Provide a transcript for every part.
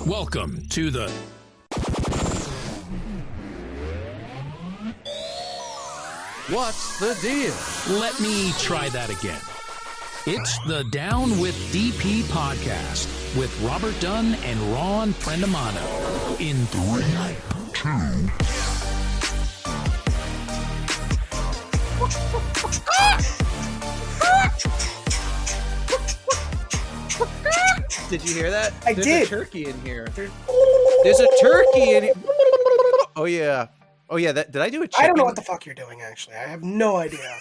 Welcome to the What's the deal? Let me try that again. It's the Down with DP podcast with Robert Dunn and Ron Prendamano in 3, 2. Did you hear that? I There's did. a turkey in here. There's a turkey in here. Oh yeah. Oh yeah. Did I do a chicken? I don't know what the fuck you're doing, actually. I have no idea.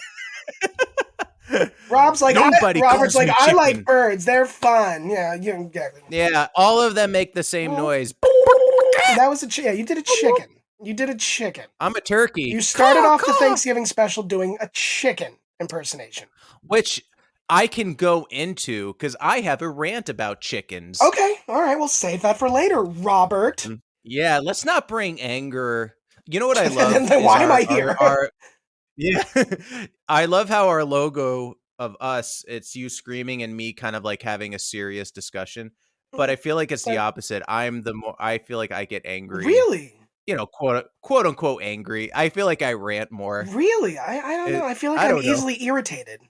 Rob's like, Nobody Robert's calls like, me I chicken. like birds. They're fun. Yeah, you exactly. Yeah, all of them make the same noise. That was yeah, you did a chicken. You did a chicken. I'm a turkey. You started off the Thanksgiving special doing a chicken impersonation. Which I can go into because I have a rant about chickens. Okay, all right, we'll save that for later, Robert. Yeah, let's not bring anger. You know what I love? Then why am I here? Yeah, I love how our logo of us, it's you screaming and me kind of like having a serious discussion. But I feel like it's the opposite. I feel like I get angry. Really? You know, quote unquote angry. I feel like I rant more. Really? I don't know. I feel like I'm easily irritated.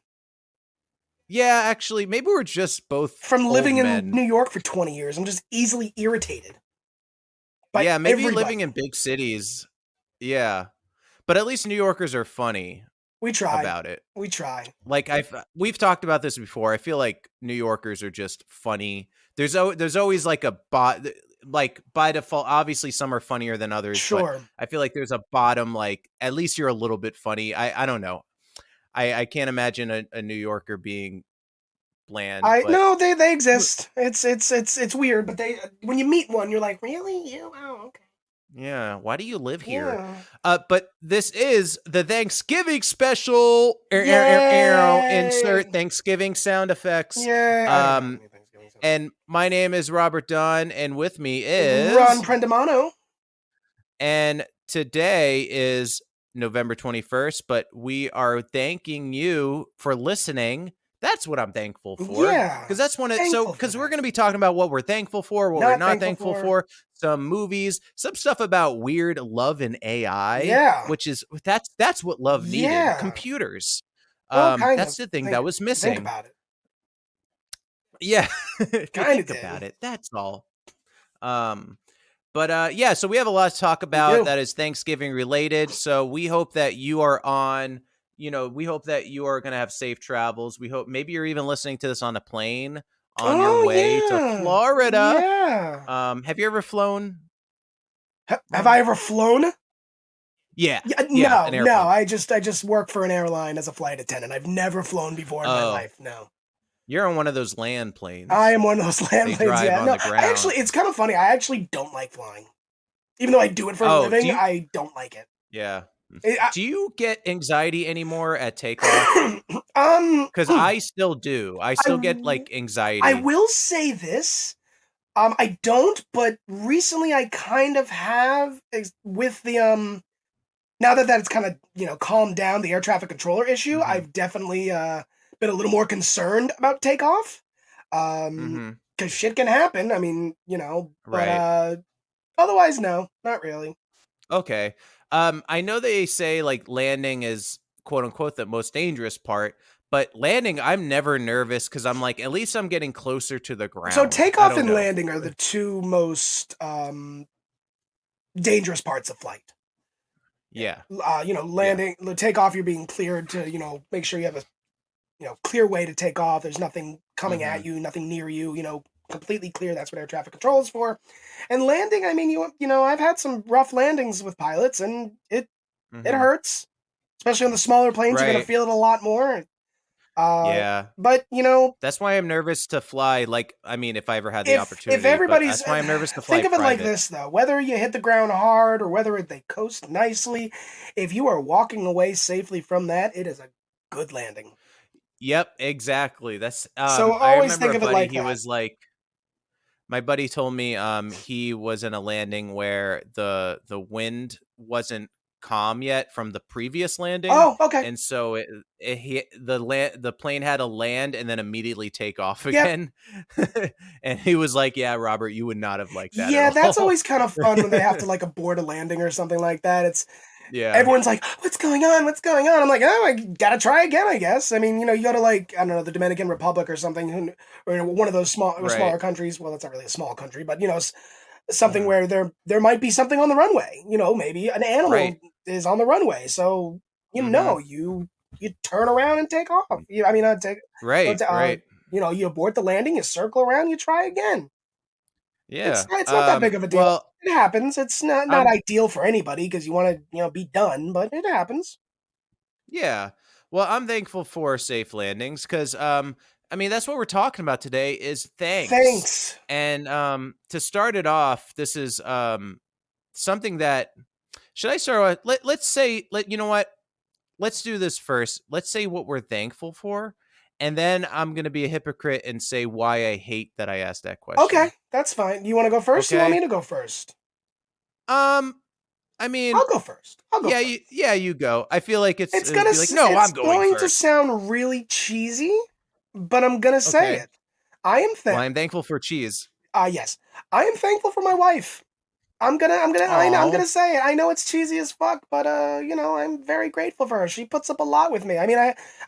Yeah, actually, maybe we're just both from living old in men. New York for 20 years. I'm just easily irritated. Yeah, maybe living in big cities. Yeah. But at least New Yorkers are funny. We try about it. We try. Like we've talked about this before. I feel like New Yorkers are just funny. There's always like like by default. Obviously, some are funnier than others. Sure. But I feel like there's a bottom. Like at least you're a little bit funny. I don't know. I can't imagine a New Yorker being bland. No, they exist. It's weird, but when you meet one, you're like, really? You? Oh, okay. Yeah, why do you live here? Yeah. But this is the Thanksgiving special. Insert Thanksgiving sound effects. Yeah. And my name is Robert Dunn, and with me is Ron Prendamano. And today is November 21st, but we are thanking you for listening. That's what I'm thankful for. Yeah. Because that's because we're going to be talking about what we're thankful for, what we're not thankful for, some movies, some stuff about weird love and AI. Yeah. Which is that's what love needed. Yeah. Computers. Well, that's the thing that was missing. Think about it. Yeah. Kind of about it. That's all. But yeah, so we have a lot to talk about that is Thanksgiving related. So we hope that you are we hope that you are going to have safe travels. We hope maybe you're even listening to this on a plane on your way to Florida. Yeah. Have you ever flown? Have I ever flown? Yeah. No. I just work for an airline as a flight attendant. I've never flown before in my life. No. You're on one of those land planes. I am one of those land planes. Yeah. No, it's kind of funny. I actually don't like flying, even though I do it for a living. I don't like it. Yeah. Do you get anxiety anymore at takeoff? Because I still do. I still get like anxiety. I will say this. I don't, but recently I kind of have with the now that it's kind of calmed down the air traffic controller issue. Mm-hmm. I've definitely been a little more concerned about takeoff. Because shit can happen. I mean, but otherwise, no, not really. Okay. I know they say like landing is quote unquote the most dangerous part, but landing, I'm never nervous because I'm like, at least I'm getting closer to the ground. So takeoff and landing are the two most dangerous parts of flight. Yeah. Landing, takeoff, you're being cleared to, make sure you have a, clear way to take off. There's nothing coming at you, nothing near you, completely clear. That's what air traffic control is for. And landing, I mean, I've had some rough landings with pilots, and it hurts, especially on the smaller planes. Right. You're gonna feel it a lot more. Yeah, but that's why I'm nervous to fly. Like, I mean, if I ever had the opportunity, that's why I'm nervous to fly. Think of it like this, though: whether you hit the ground hard or whether they coast nicely, if you are walking away safely from that, it is a good landing. Yep, exactly. That's so always think of it like he was like. My buddy told me he was in a landing where the wind wasn't calm yet from the previous landing. Oh, okay. And so it hit the plane had to land and then immediately take off Yep. again. And he was like, "Yeah, Robert, you would not have liked that Yeah, at that's all." always kind of fun when they have to like abort a landing or something like that. It's Yeah. everyone's like, "What's going on? What's going on?" I'm like, "Oh, I gotta try again, I guess." I mean, you go to like I don't know the Dominican Republic or something, or one of those Right. smaller countries. Well, that's not really a small country, but something Mhm. where there might be something on the runway. Maybe an animal Right. is on the runway, so Mhm. you turn around and take off. I mean, take Right, right. you abort the landing, you circle around, you try again. Yeah. It's not that big of a deal. Well, It happens. It's not I'm ideal for anybody because you want to be done, but it happens. Yeah. Well, I'm thankful for safe landings because, I mean, that's what we're talking about today is thanks. Thanks. And to start it off, this is something that should I start with? Let's say, you know what? Let's do this first. Let's say what we're thankful for. And then I'm going to be a hypocrite and say why I hate that I asked that Okay, question. that's fine. You want to go first? You want me Okay. to go first? Um, I mean, I'll go first. I'll go first. you go. I feel like it'd be like, no, I'm It's going going to first. sound really cheesy, but I'm gonna say Okay. it. I am Well, thankful. I'm thankful for cheese. Yes, I am thankful for my wife. I'm Oh, gonna say it. I know it's cheesy as fuck, but I'm very grateful for her. She puts up a lot with me. I mean,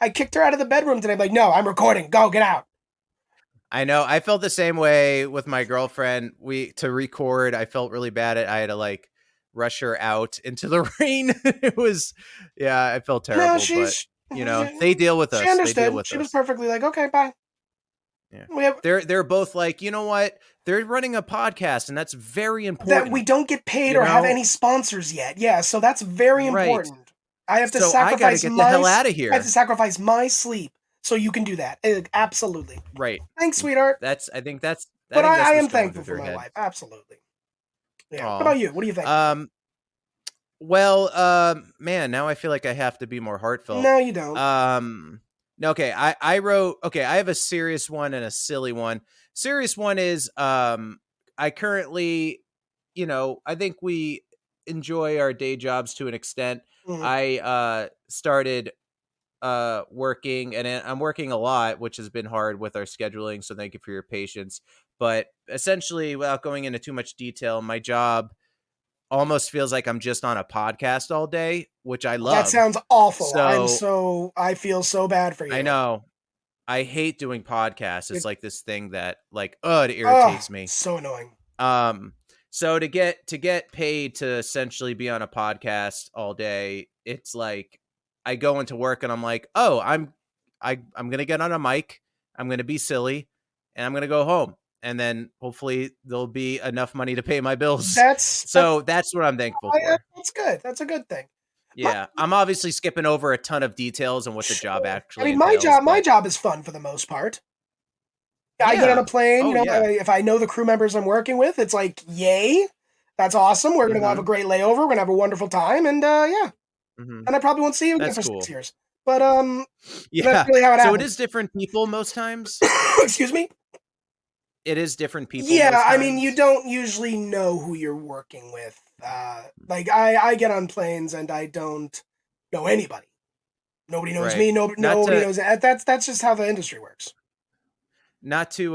I kicked her out of the bedroom today. I'm like, no, I'm recording. Go, get out. I know. I felt the same way with my girlfriend. To record, I felt really bad. I had to like rush her out into the rain. It was, yeah, I felt No, terrible, but they deal with she us. They deal understood. with She was us. perfectly like, okay, bye. Yeah. We have They're both like, you know what? They're running a podcast and that's very that we important, don't get paid you or have know? any sponsors yet. Yeah, so that's very Right. important. I have to So I got to sacrifice get the hell out of I have to here. sacrifice my sleep so you can do that. Absolutely. Right. Thanks, sweetheart. I But think that's I what's am going thankful through for their my head. wife. Absolutely. Yeah. What Aw. about you? What are you thankful for? Um, Well, man, now I feel like I have to be more heartfelt. No, you don't. No, okay, I wrote okay, I have a serious one and a silly one. Serious one is I currently, I think we enjoy our day jobs to an extent. Mhm. I started working and I'm working a lot, which has been hard with our scheduling, so thank you for your patience. But essentially, without going into too much detail, my job almost feels like I'm just on a podcast all day, which I That love. sounds awful. So I feel so bad for I you. know I hate doing podcasts. It's It, like this thing that like, oh, it oh, irritates me. so annoying. Um, so to get paid to essentially be on a podcast all day, it's like I go into work and I'm like, oh, I'm gonna get on a mic, I'm gonna be silly, and I'm gonna go home. And then hopefully there'll be enough money to pay my bills. So that's what I'm thankful for. That's good. That's a good thing. My, Yeah, I'm obviously skipping over a ton of details on what the job sure. I actually mean, entails, my but job is fun for the most part. I get on a yeah. plane, Oh yeah. if I know the crew members I'm working with, it's like, yay, that's awesome. We're gonna have a Mhm. great layover. We're gonna have a wonderful time, and yeah, Mhm. and I probably won't see you again That's for 6 cool. years. But that's Yeah. really how it So it happens. is different people most times. Excuse me. It is different people Yeah, most I mean, you times. don't usually know who you're working with. Like I get on planes and I don't know anybody. Nobody knows Right. me. Not Nobody to knows. That's just how the industry works. not to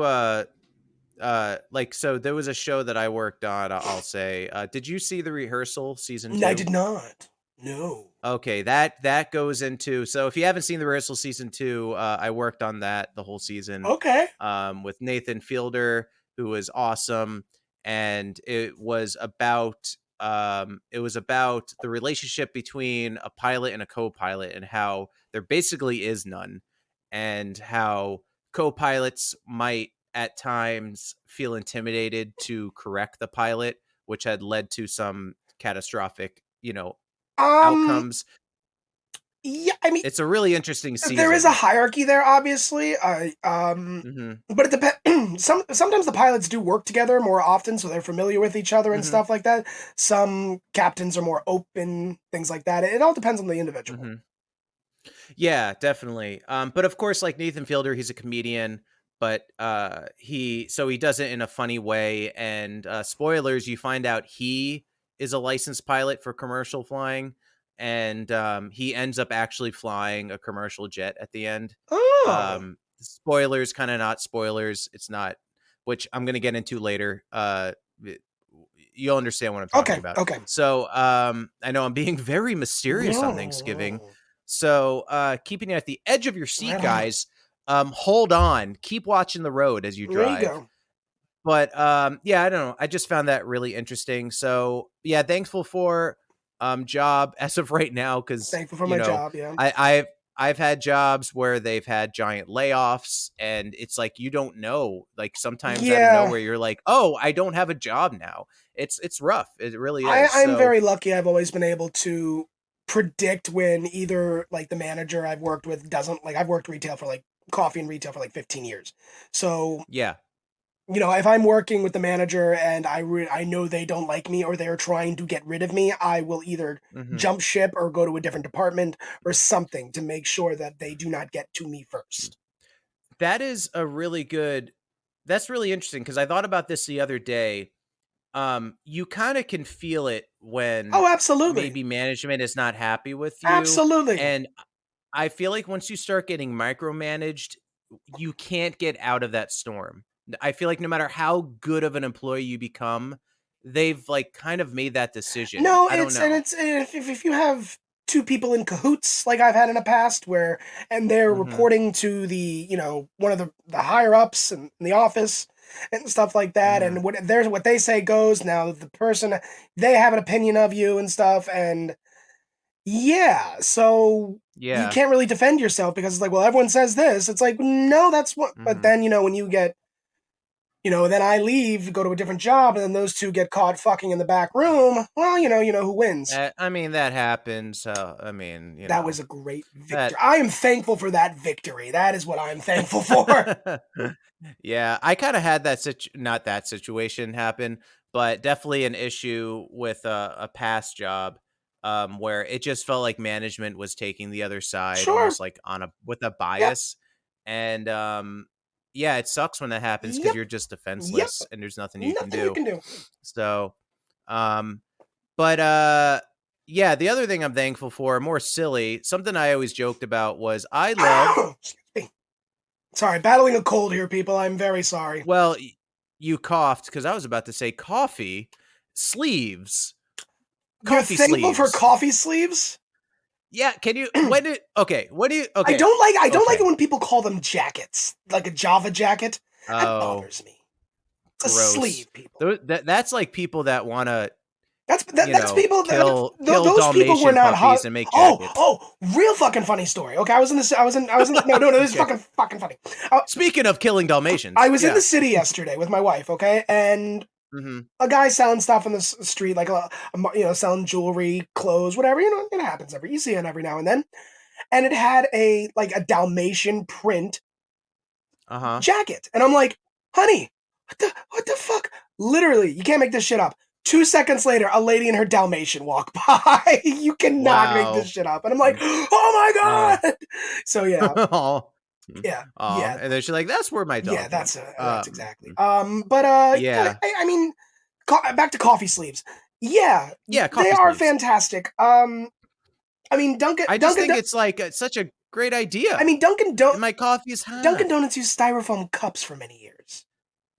like so there was a show that I worked on, I'll say. Did you see The Rehearsal season I 2? did not. No. Okay, that goes into so if you haven't seen The Rehearsal season 2, I worked on that the whole season Okay. with Nathan Fielder, who was awesome, and it was about the relationship between a pilot and a co-pilot and how there basically is none, and how co-pilots might at times feel intimidated to correct the pilot, which had led to some catastrophic, Um. outcomes. Yeah. I mean, It's a really interesting there is a season. hierarchy there, obviously. Mhm. But it depends. Sometimes the pilots do work together more often, so they're familiar with each other and Mhm. stuff like that. Some captains are more open, things like that. It all depends on the individual. Mhm. Yeah, definitely. But of course, like Nathan Fielder, he's a comedian, but he does it in a funny way. And spoilers, you find out he is a licensed pilot for commercial flying. and he ends up actually flying a commercial jet at the end. Oh. Spoilers, kind of not spoilers. It's not, which I'm going to get into later. You'll understand what I'm talking about. Okay. So I know I'm being very mysterious on Thanksgiving. So keeping it at the edge of your seat, guys. Hold on. Keep watching the road as you drive. There you go. But yeah, I don't know. I just found that really interesting. So yeah, thankful for job as of right now, because Thankful for my job. Yeah. I've had jobs where they've had giant layoffs, and it's like you don't know. Like sometimes out of nowhere, you're like, "Oh, I don't have a job now." It's rough. It really is. I'm very lucky. I've always been able to predict when either like the manager I've worked with doesn't like. I've worked retail for like coffee and retail for like 15 years. So yeah, if I'm working with the manager and I know they don't like me or they're trying to get rid of me, I will either jump ship or go to a different department or something to make sure that they do not get to me first. That is that's really interesting, because I thought about this the other day. You kind of can feel it when absolutely, maybe management is not happy with you. Absolutely. And I feel like once you start getting micromanaged, you can't get out of that storm. I feel like no matter how good of an employee you become, they've like kind of made that decision. No, I don't know. And if you have two people in cahoots like I've had in the past and they're reporting to the, one of the higher ups in the office and stuff like that. And what they say goes. Now the person, they have an opinion of you and stuff. And so you can't really defend yourself because it's like, well, everyone says this. It's like, no, that's what, but then, when you get, then I leave, go to a different job, and then those two get caught fucking in the back room. Well, you know who wins. I mean, that happens. That was a great victory. I am thankful for that victory. That is what I'm thankful for. Yeah, I kind of had not that situation happen, but definitely an issue with a past job where it just felt like management was taking the other side, almost like with a bias. Yep. And yeah, it sucks when that happens because you're just defenseless and there's nothing you can do. So, but yeah, the other thing I'm thankful for, more silly, something I always joked about was I love. Sorry, battling a cold here, people. I'm very sorry. Well, you coughed because I was about to say coffee sleeves. You're thankful for coffee sleeves? Yeah, can you okay, what do you I don't like it when people call them jackets, like a Java jacket. That bothers me. It's gross. A sleeve, people. That's like people that want to that's people kill those Dalmatian people were not puppies and make jackets. Real fucking funny story. Okay, I was in this no, this is fucking funny. Speaking of killing Dalmatians, I was in the city yesterday with my wife, okay? And a guy selling stuff on the street, like selling jewelry, clothes, whatever. It happens you see it every now and then. And it had a Dalmatian print jacket, and I'm like, honey, what the fuck? Literally, you can't make this shit up. 2 seconds later, a lady and her Dalmatian walk by. You cannot make this shit up. And I'm like, oh my god! So yeah. Yeah. And then she's like, "That's where my dog." Yeah, that's exactly. I mean, back to coffee sleeves. Yeah, coffee they are fantastic. I mean, Dunkin'. I just think it's like such a great idea. I mean, my coffee is hot. Dunkin' Donuts used styrofoam cups for many years.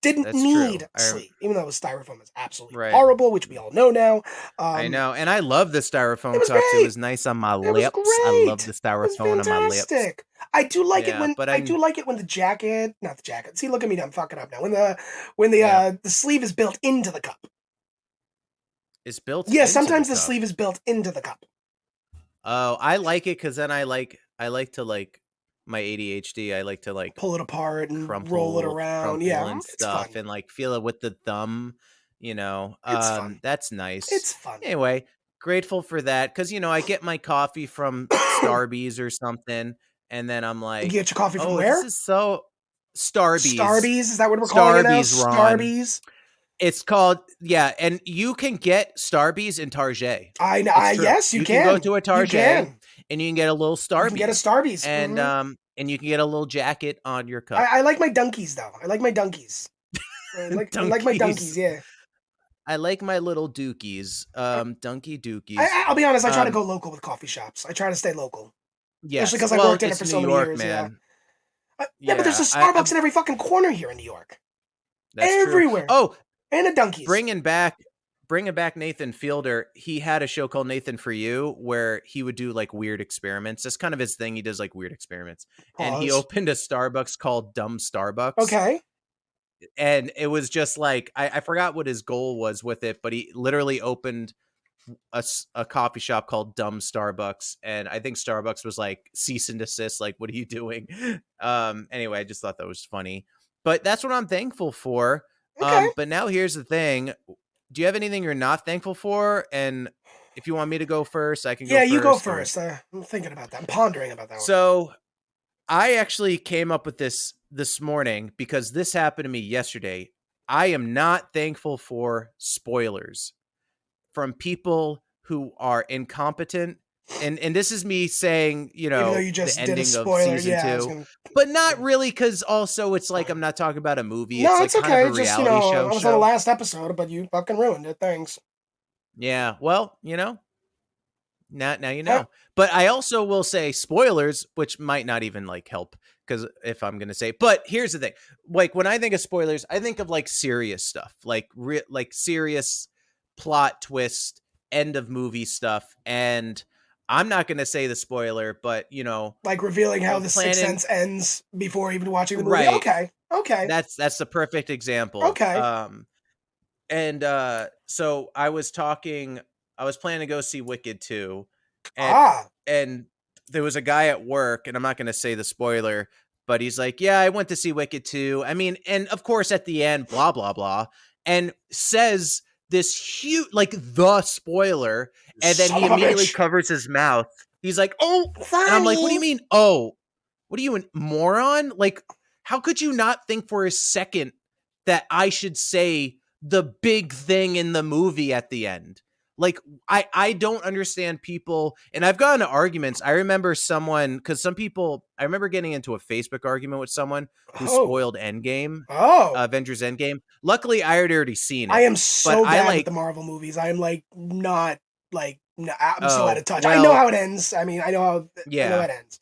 Didn't need sleeve, even though styrofoam is absolutely horrible, which we all know now. I know, and I love the styrofoam cups. Great. It was nice on my lips. I love the styrofoam on my lips. I do like it when the jacket, not the jacket. See, look at me, I'm fucking up now. When the sleeve is built into the cup. It's built. Yeah, sometimes the sleeve is built into the cup. Oh, I like it because then I like to my ADHD. I like to pull it apart and roll it around, and stuff, fun. And feel it with the thumb. It's fun. That's nice. It's fun. Anyway, grateful for that because I get my coffee from Starbucks or something, and then I'm like, you get your coffee from where? This is so Starbucks. Starbucks, is that what we're calling it now? Starbucks. It's called, and you can get Starbucks in Target. Yes, you can. Go to a Target and you can get a little Starbucks. You can get a Starbucks. And you can get a little jacket on your cup. I like my Dunkies, though. I like my Dunkies. I like my Dunkies, yeah. I like my little dookies, Uh, Dunky Dookies. I'll be honest. I try to Um, go local with coffee shops. I try to stay local, especially yes. because I Well, worked in it it's for New so many York, years. Yeah. man. Yeah, but there's a Yeah, Starbucks in every fucking corner here in New York. that's true. Everywhere. Oh, And a Dunkies. bringing back Nathan Fielder. He had a show called Nathan for You where he would do like weird experiments. That's kind of his thing. He does like weird experiments. And he Pause. opened a Starbucks called Dumb Starbucks. Okay. And it was just like I forgot what his goal was with it, but he literally opened a coffee shop called Dumb Starbucks, and I think Starbucks was like cease and desist, like, what are you doing? Anyway, I just thought that was funny. But that's what I'm thankful for. Okay. But now here's the thing. Do you have anything you're not thankful for? And if you want me to go first, I can go Yeah, first. you go first. I'm thinking about that. I'm pondering about that one. So I actually came up with this morning because this happened to me yesterday. I am not thankful for spoilers from people who are incompetent. And this is me saying, Even though you the just did a ending of spoiler, season yeah, I was 2. gonna. But not Yeah. really, because also it's like I'm not talking about a movie. It's No, like it's kind of okay. a Just reality I was on the show. last episode, but you fucking ruined it. Thanks. Yeah, well, now you Uh, know. But I also will say spoilers, which might not even like help, because if I'm gonna say, but here's the thing: like when I think of spoilers, I think of like serious stuff, like like serious plot twist, end of movie stuff, and I'm not gonna say the spoiler, but like revealing how the Sixth planning Sense ends before even watching the movie. right. Okay. Okay. That's the perfect example. Okay. And so I was planning to go see Wicked 2, and Ah. and there was a guy at work, and I'm not going to say the spoiler, but he's like, "Yeah, I went to see Wicked 2." I mean, and of course at the end, blah blah blah, and says this huge, like, the spoiler, and then Son he of a immediately bitch. covers his mouth. He's like, "Oh," and I'm like, "What do you Funny. mean? Oh, what are you, a moron? Like, how could you not think for a second that I should say the big thing in the movie at the end?" Like, I don't understand people, and I've gotten into arguments. I remember I remember getting into a Facebook argument with someone who Oh. spoiled Endgame, Oh. Avengers Endgame. Luckily, I had already seen I it, am but so I bad with like, the Marvel movies. I am like not like I'm so out oh, of touch. I know well, how it ends. I mean, I know how yeah. it ends.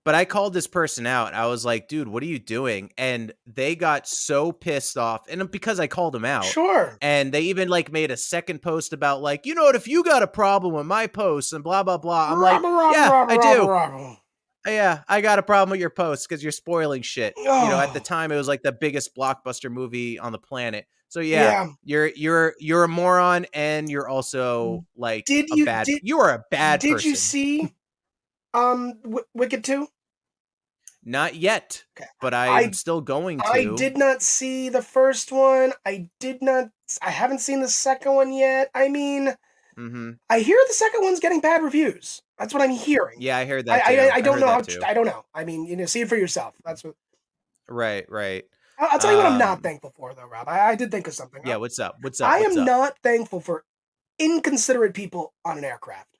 But I called this person out. I was like, dude, what are you doing? And they got so pissed off. And because I called them out. Sure. And they even like made a second post about like, what, if you got a problem with my posts and blah, blah, blah. I'm like, yeah, I do. Yeah, I got a problem with your posts because you're spoiling shit. At the Oh. time it was like the biggest blockbuster movie on the planet. So Yeah. you're a moron, and you're also like you are a bad person. Did you see Wicked 2? Not yet, Okay. but I'm still going to. I did not see the first one. I haven't seen the second one yet. I mean, I hear the second one's getting bad reviews. That's what I'm hearing. Yeah, I heard that too. I don't know how. Too. I don't know. I mean, see it for yourself. That's what. Right. I'll tell you what I'm not thankful for, though, Rob. I did think of something. Yeah, what's up? I am not thankful for inconsiderate people on an aircraft.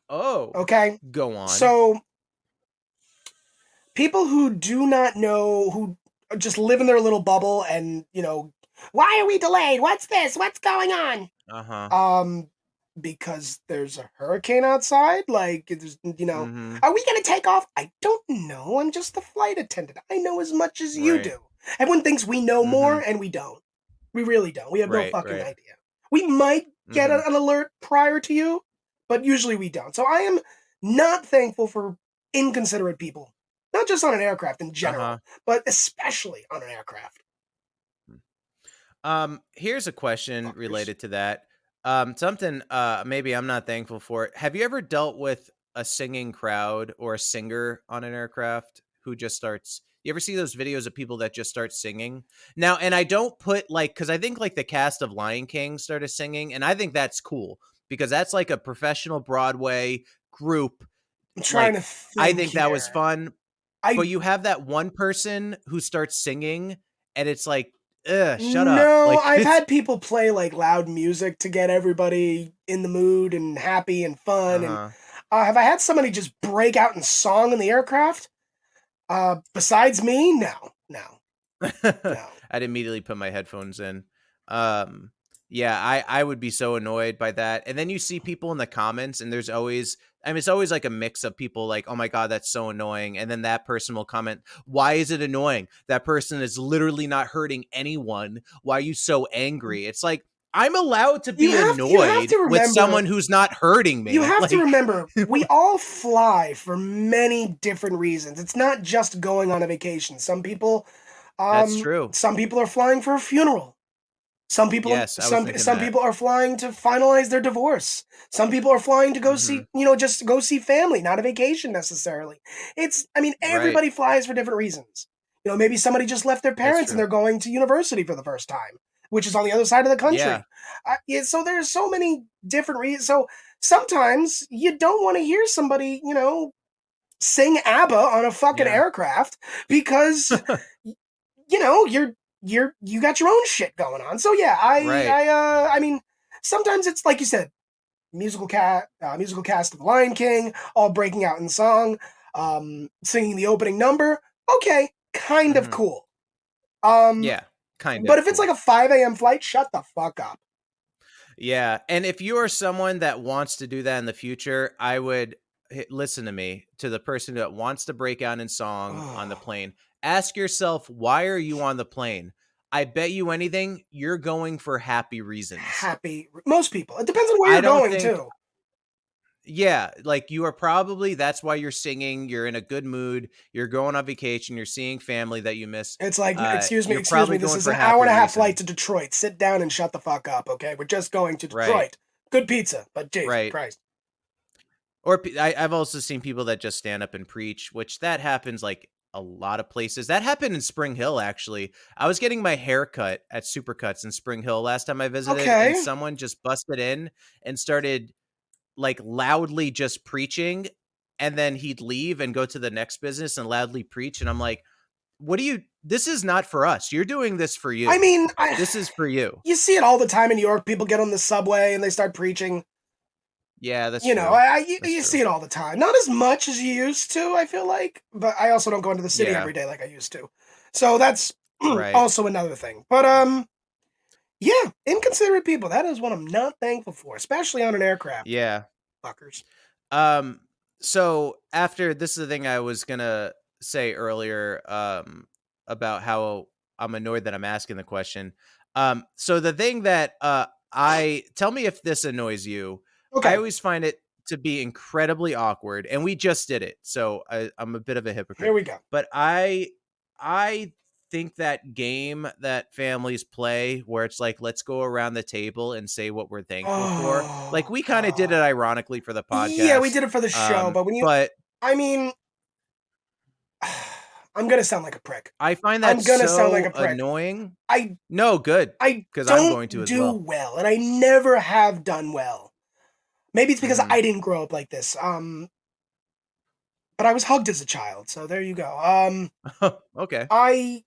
Oh. Okay. Go on. So, people who do not know, who just live in their little bubble, and why are we delayed? What's this? What's going on? Because there's a hurricane outside. Like, there's, are we going to take off? I don't know. I'm just the flight attendant. I know as much as you do. Everyone thinks we know more, and we don't. We really don't. We have no fucking idea. We might get an alert prior to you, but usually we don't. So I am not thankful for inconsiderate people. Not just on an aircraft in general, but especially on an aircraft. Here's a question related to that. Something maybe I'm not thankful for. Have you ever dealt with a singing crowd or a singer on an aircraft who just starts? You ever see those videos of people that just start singing? Now, and I don't put because I think like the cast of Lion King started singing, and I think that's cool because that's like a professional Broadway group. I'm trying to think. I think that was fun. But you have that one person who starts singing, and it's like, shut up. No, I've had people play like loud music to get everybody in the mood and happy and fun. And have I had somebody just break out in song in the aircraft? Besides me, no. I'd immediately put my headphones in. Yeah, I would be so annoyed by that. And then you see people in the comments, and there's always, I mean, it's always like a mix of people like, oh my God, that's so annoying. And then that person will comment, why is it annoying? That person is literally not hurting anyone. Why are you so angry? It's like, I'm allowed to be you have annoyed to with remember, someone who's not hurting me. you have to Like, remember, we all fly for many different reasons. It's not just going on a vacation. that's true. Some people are flying for a funeral. Yes, I was thinking Some that. people are flying to finalize their divorce. Some people are flying to go Hmm. see, just to go see family, not a vacation necessarily. I mean, Right. everybody flies for different reasons. Maybe somebody just left their That's parents and true. they're going to university for the first time, which is on the other side of the Yeah. country. Yeah, so there's so many different reasons. So sometimes you don't want to hear somebody, sing ABBA on a fucking Yeah. aircraft because you got your own shit going on. So yeah, Right. I mean, sometimes it's like you said, musical cast of The Lion King, all breaking out in song, singing the opening number. Okay, kind of Hmm. cool. Yeah. Kind But of if it's like cool. a 5 a.m. flight, shut the fuck up. Yeah, and if you are someone that wants to do that in the future, I would listen to me, to the person that wants to break out in song on the Oh, plane. Ask yourself, why are you on the plane? I bet you anything you're going for happy reasons. happy. Most people. It depends on where I you're don't going think, too. yeah, like you are probably, that's why you're singing, you're in a good mood, you're going on vacation, you're seeing family that you miss. It's like, You're excuse me, probably this going is for an hour happy and a half flight reasons. to Detroit. Sit down and shut the fuck up, okay? We're just going to Right, Detroit. Good pizza, but Jesus right. Christ. Or I've also seen people that just stand up and preach, which that happens like a lot of places. That happened in Spring Hill, actually. I was getting my hair cut at Supercuts in Spring Hill last time I visited, and Okay. someone just busted in and started like loudly just preaching. And then he'd leave and go to the next business and loudly preach. And I'm like, what do you, this is not for us. You're doing this for I you. mean, This is for you. you see it all the time in New York. People get on the subway and they start preaching. Yeah, that's true. That's You true. see it all the time. Not as much as you used to, I feel like, but I also don't go into the city Yeah, every day like I used to. So that's right. also another thing. But yeah, inconsiderate people. That is what I'm not thankful for, especially on an aircraft. Yeah. Fuckers. Um, so after this is the thing I was gonna say earlier, about how I'm annoyed that I'm asking the question. So the thing that I tell me if this annoys you. I Okay, always find it to be incredibly awkward, and we just did it, so I'm a bit of a here hypocrite. we go. But I think that game that families play where it's like, let's go around the table and say what we're thankful for. Like Oh we kind of did it God. ironically for the Yeah, we podcast. did it for the show, but But I mean, I'm gonna sound like a prick. I find that I'm gonna sound like so a prick. annoying. I No, good, I because I'm going to don't as do well. well, and I never have done well. Maybe it's because Hmm. I didn't grow up like this. But I was hugged as a child, so there you go. Okay. I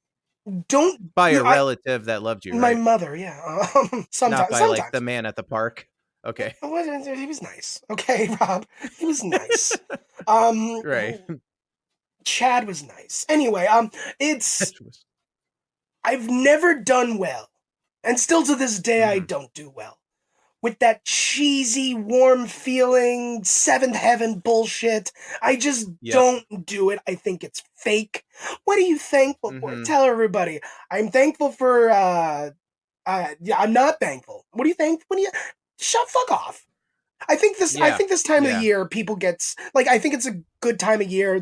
don't. By You a know, I relative that loved you, my right? mother, yeah. Not by like the Sometimes. man at the park. Okay. He was nice. Okay, Rob. He was nice. Um, Right. Chad was nice. Anyway, it's That was- I've never done well, and still to this day I Mhm. don't do well with that cheesy, warm feeling, seventh heaven bullshit. I just Yep. don't do it. I think it's fake. What are you thankful for? Mhm. Tell everybody. I'm thankful for. Yeah, I'm not thankful. What do you think? When you shut fuck off. I Yeah. think this time of the Yeah. year people gets like I think it's a good time of year.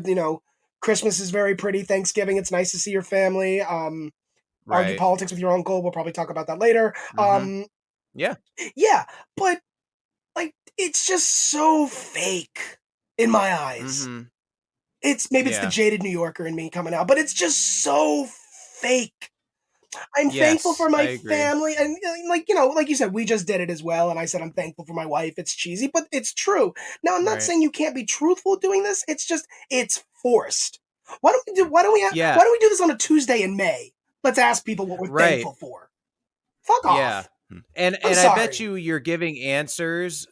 Christmas is very pretty. Thanksgiving, it's nice to see your family. Argue Right. politics with your uncle. We'll probably talk about that later. Mhm. Yeah. Yeah, but like it's just so fake in my eyes. Mhm. Maybe it's the Yeah. jaded New Yorker in me coming out, but it's just so fake. I'm thankful Yes, for I my agree. family, and like you said, we just did it as well. And I said I'm thankful for my wife. It's cheesy, but it's true. Now I'm not Right. saying you can't be truthful doing this. It's just it's forced. Yeah. why don't we do this on a Tuesday in May? Let's ask people what we're Right. thankful for. Fuck Yeah. off. And I'm I bet sorry. you're giving answers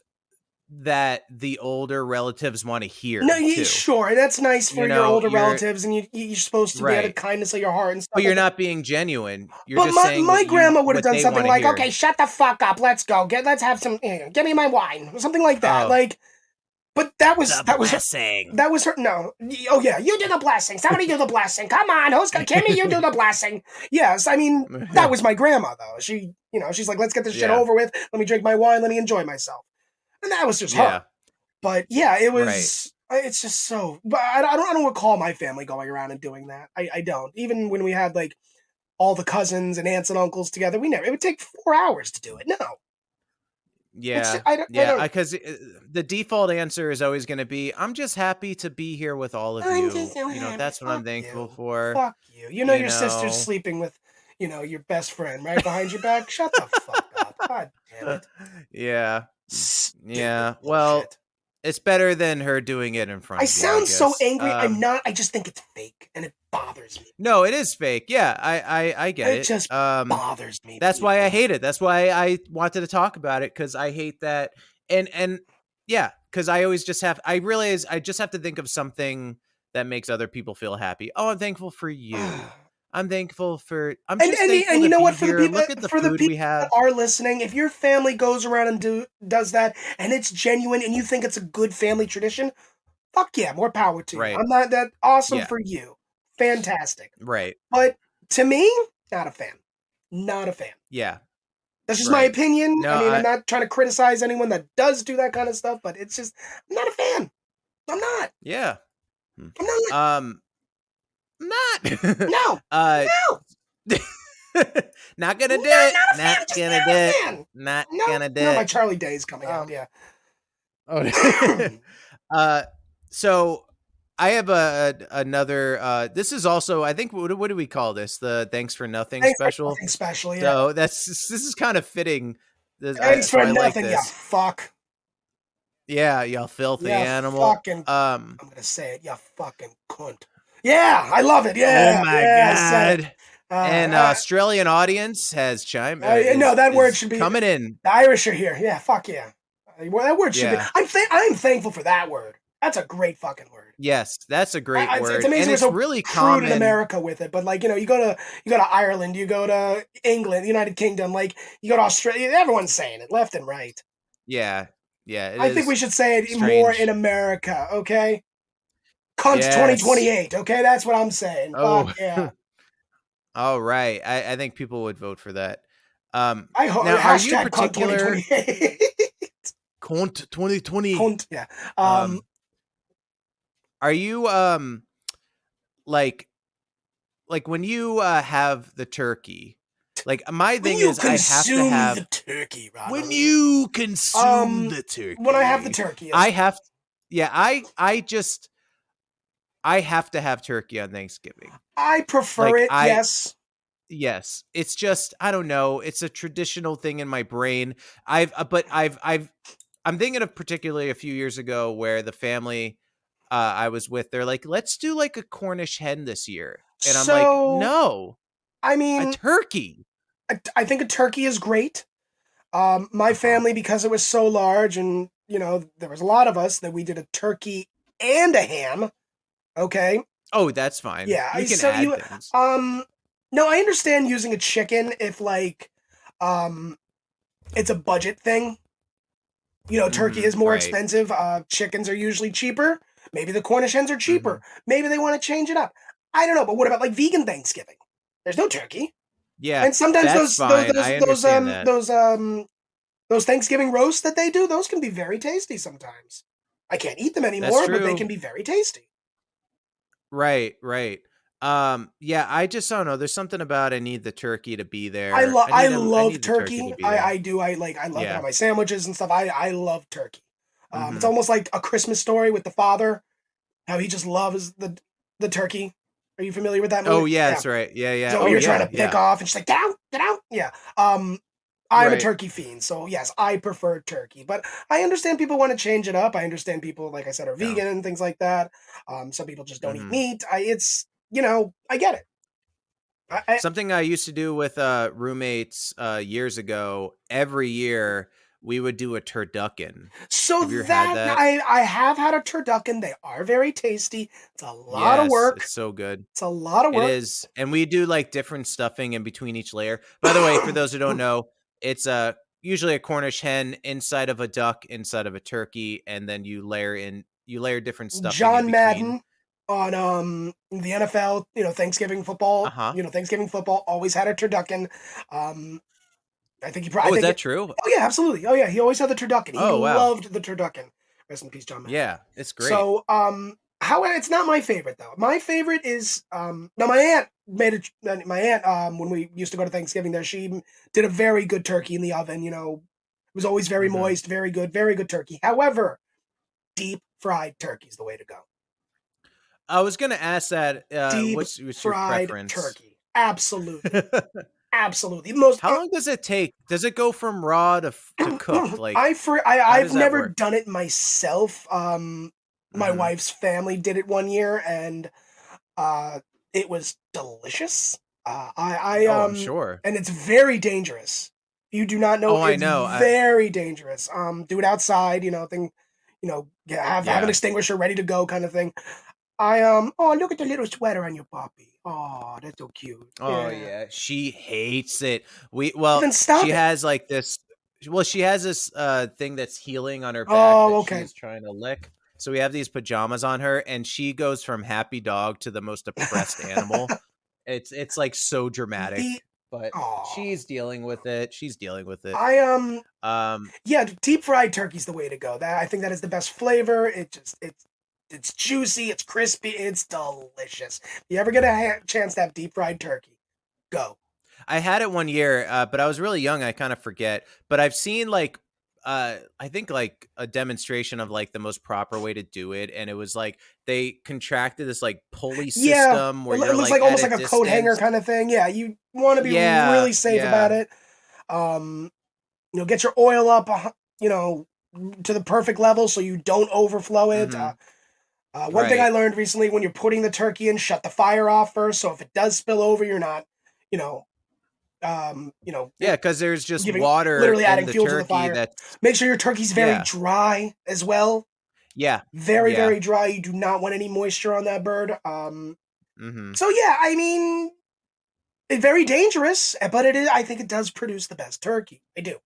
that the older relatives want to hear. No, too. sure, and that's nice for your older relatives, and you're supposed to be out of kindness of your heart and stuff. But you're not being genuine. You're but just saying my grandma would have what done they something wanna like, hear. "Okay, shut the fuck up. Let's go. Let's have some. Give me my wine." Something like that. Oh. Like, but that was blessing. That was her. No. Oh yeah, you do the blessing. Somebody do the blessing. Come on, who's gonna Kimmy? You do the blessing. Yes, I mean that was my grandma though. She, she's like, let's get this shit over with. Let me drink my wine. Let me enjoy myself. And that was just her. But yeah, it was. Right. It's just so. But I don't recall my family going around and doing that. I don't. Even when we had like all the cousins and aunts and uncles together, we never. It would take 4 hours to do it. No. Yeah, because the default answer is always going to be, "I'm just happy to be here with all of you." That's what I'm thankful for. Fuck you. Your sister's sleeping with, your best friend right behind your back. Shut the fuck up. God damn it. Yeah. Stupid yeah. bullshit. Well, it's better than her doing it in front of you. I sound so angry. I'm not. I just think it's fake, and it bothers me. No, it is fake. Yeah, I get it. It just bothers me. That's why I hate it. That's why I wanted to talk about it, because I hate that. And yeah, because I always just have. I realize I just have to think of something that makes other people feel happy. Oh, I'm thankful for you. I'm thankful for. I'm just thankful. And you know what? For the people, look at the food we have. That are listening, if your family goes around and does that, and it's genuine, and you think it's a good family tradition, fuck yeah, more power to you. I'm not that awesome for you. Fantastic. Right. But to me, not a fan. Not a fan. Yeah. That's just my opinion. No, I mean, I'm not trying to criticize anyone that does do that kind of stuff, but it's just, I'm not a fan. I'm not. Yeah. I'm not. Not. No. No. Not gonna do it. Not gonna do it. Not gonna do it. No, my Charlie Day is coming out. Yeah. Oh. So I have another. This is also, I think. What do we call this? The Thanks for Nothing special. Nothing special. Yeah. So this is kind of fitting. Thanks for nothing, you fuck. Yeah, you filthy animal. Fucking. I'm gonna say it. You fucking cunt. Yeah, I love it. Yeah. Oh my god. And Australian audience has chimed. No, that word should be coming in. The Irish are here. Yeah, fuck yeah. Well, that word should be. I'm thankful for that word. That's a great fucking word. Yes, that's a great word. It's amazing. And it's so really crude common in America with it, but like you go to Ireland, you go to England, the United Kingdom, like you go to Australia. Everyone's saying it left and right. Yeah. I think we should say it more in America. Okay. Cunt 2028. Okay, that's what I'm saying. Oh fuck yeah. All right. I think people would vote for that. I hope. Now, are you particular? Cunt 2020. Cunt, yeah. Are you like when you have the turkey? Like my thing is, I have to have the turkey. Robert. When you consume the turkey. When I have the turkey, yes. I have. Yeah, I have to have turkey on Thanksgiving. I prefer it. Yes. Yes, it's just, I don't know. It's a traditional thing in my brain. I'm thinking of particularly a few years ago where the family I was with, they're like, let's do like a Cornish hen this year. And I'm like, no. I mean, a turkey. I think a turkey is great. My family, because it was so large and, there was a lot of us, that we did a turkey and a ham. Okay. Oh, that's fine. Yeah. You can add things. No, I understand using a chicken if like, it's a budget thing. Turkey is more expensive. Chickens are usually cheaper. Maybe the Cornish hens are cheaper. Maybe they want to change it up. I don't know. But what about like vegan Thanksgiving? There's no turkey. Yeah. And sometimes those Thanksgiving roasts that they do, those can be very tasty sometimes. I can't eat them anymore, but they can be very tasty. Right. Yeah, I just don't know. There's something about I need the turkey to be there. I love turkey. I do. I love it on my sandwiches and stuff. I love turkey. It's almost like A Christmas Story with the father, how he just loves the turkey. Are you familiar with that movie? Oh yeah, that's right. Yeah. So you're trying to pick off, and she's like, get out. Yeah. I'm a turkey fiend, so yes, I prefer turkey. But I understand people want to change it up. I understand people, like I said, are vegan and things like that. Some people just don't eat meat. I get it. Something I used to do with roommates years ago, every year we would do a turducken. So Have you ever had that? I have had a turducken. They are very tasty. It's a lot of Yes, work. it's so good. It's a lot of It work. is. And we do like different stuffing in between each layer. By the way, for those who don't know, it's usually a Cornish hen inside of a duck, inside of a turkey, and then you layer different stuffing in John between. Madden on the NFL, Thanksgiving football, Uh-huh. Thanksgiving football always had a turducken. I think he Oh, is that true? Oh yeah, absolutely. Oh yeah, he always had the turducken. He Oh, wow. loved the turducken. Rest in peace, John Madden. Yeah, it's great. So, it's not my favorite though. My favorite is now my aunt when we used to go to Thanksgiving there, she did a very good turkey in the oven. It was always very moist, very good turkey. However, deep fried turkey is the way to go. I was gonna ask that. What's your fried preference? Turkey, absolutely, absolutely. How long does it take? Does it go from raw to cooked? Like I've never done it myself. My wife's family did it one year, and it was delicious. I'm sure, and it's very dangerous. You do not know. I know. Very dangerous. Do it outside. Have an extinguisher ready to go, kind of thing. Oh, look at the little sweater on your puppy. Oh, that's so cute. Oh yeah. She hates it. She has like this. Well, she has this thing that's healing on her back that she's trying to lick. So we have these pajamas on her, and she goes from happy dog to the most depressed animal. It's like so dramatic, but she's dealing with it. Yeah, deep fried turkey's the way to go. I think that is the best flavor. It's juicy, it's crispy, it's delicious. If you ever get a chance to have deep fried turkey, go. I had it one year, but I was really young. I kind of forget. But I've seen I think like a demonstration of like the most proper way to do it, and it was like they contracted this like pulley system where it looks like almost like a coat hanger kind of thing. Yeah, you want to be really safe about it. Get your oil up, to the perfect level so you don't overflow it. One thing I learned recently, when you're putting the turkey in, shut the fire off first. So if it does spill over, you're not, because there's just water literally adding in the fuel turkey. To the fire. Make sure your turkey's very dry as well. Yeah. Very dry. You do not want any moisture on that bird. So yeah, I mean, it's very dangerous, but I think it does produce the best turkey. I do.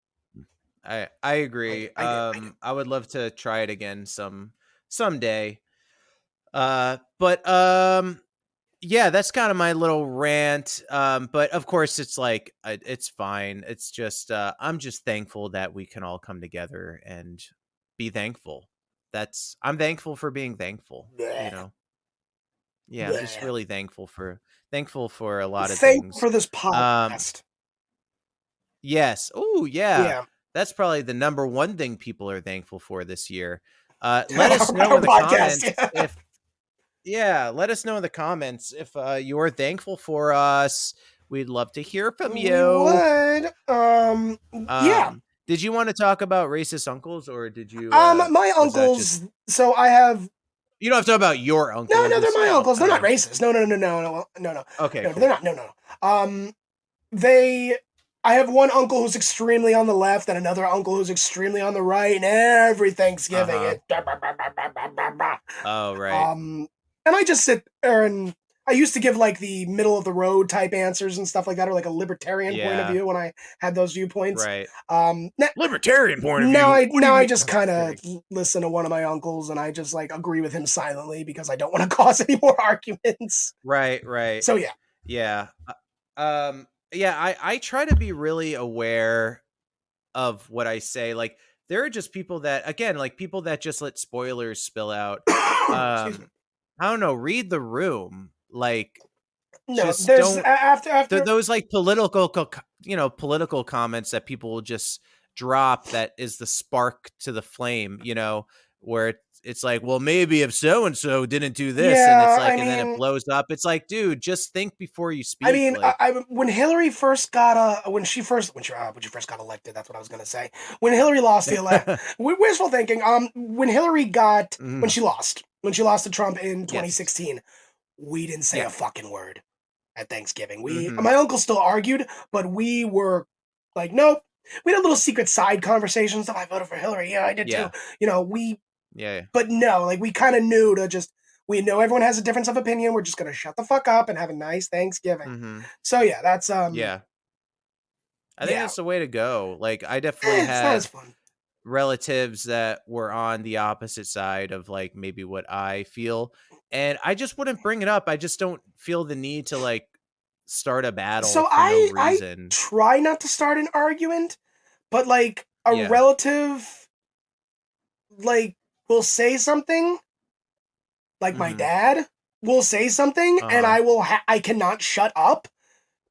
I agree. I do. I would love to try it again someday. Yeah, that's kind of my little rant. But of course it's like, it's fine. It's just, I'm just thankful that we can all come together and be thankful. I'm thankful for being thankful, Yeah, I'm just really thankful for a lot of things. Thankful for this podcast. Yes. Oh yeah. That's probably the number one thing people are thankful for this year. Let us know in the comments let us know in the comments if you're thankful for us. We'd love to hear from you. We would. Did you want to talk about racist uncles, or did you? My uncles. So I have. You don't have to talk about your uncles. No, they're my uncles. They're not racist. No. Okay. No, cool. They're not. No. I have one uncle who's extremely on the left and another uncle who's extremely on the right, and every Thanksgiving Oh, right. And I just sit there and I used to give like the middle of the road type answers and stuff like that, or like a libertarian point of view when I had those viewpoints. Right. Libertarian point of view. Now I just kind of listen to one of my uncles and I just like agree with him silently because I don't want to cause any more arguments. Right. So yeah. Yeah. I try to be really aware of what I say. Like, there are just people that, again, like people that just let spoilers spill out. I don't know. Read the room. Like, just don't. After those like political comments that people will just drop. That is the spark to the flame. Where it's like, well, maybe if so and so didn't do this, and it's like, and then it blows up. It's like, dude, just think before you speak. I mean, when Hillary first got when she first got elected, that's what I was gonna say. When Hillary lost the election, wishful thinking. When Hillary got when she lost to Trump in 2016, we didn't say a fucking word at Thanksgiving. My uncle still argued, but we were like, nope. we had a little secret side conversations. Oh, I voted for Hillary. Yeah, I did too. Yeah. But no, like we kind of knew we know everyone has a difference of opinion. We're just gonna shut the fuck up and have a nice Thanksgiving. Mm-hmm. So yeah, that's Yeah. I think that's the way to go. Like, I definitely It's not as had fun. relatives that were on the opposite side of like maybe what I feel, and I just wouldn't bring it up. I just don't feel the need to like start a battle So for no I reason. try not to start an argument, but like a Yeah. relative like will say something, like my Mhm. dad will say something, and Uh-huh. I cannot shut up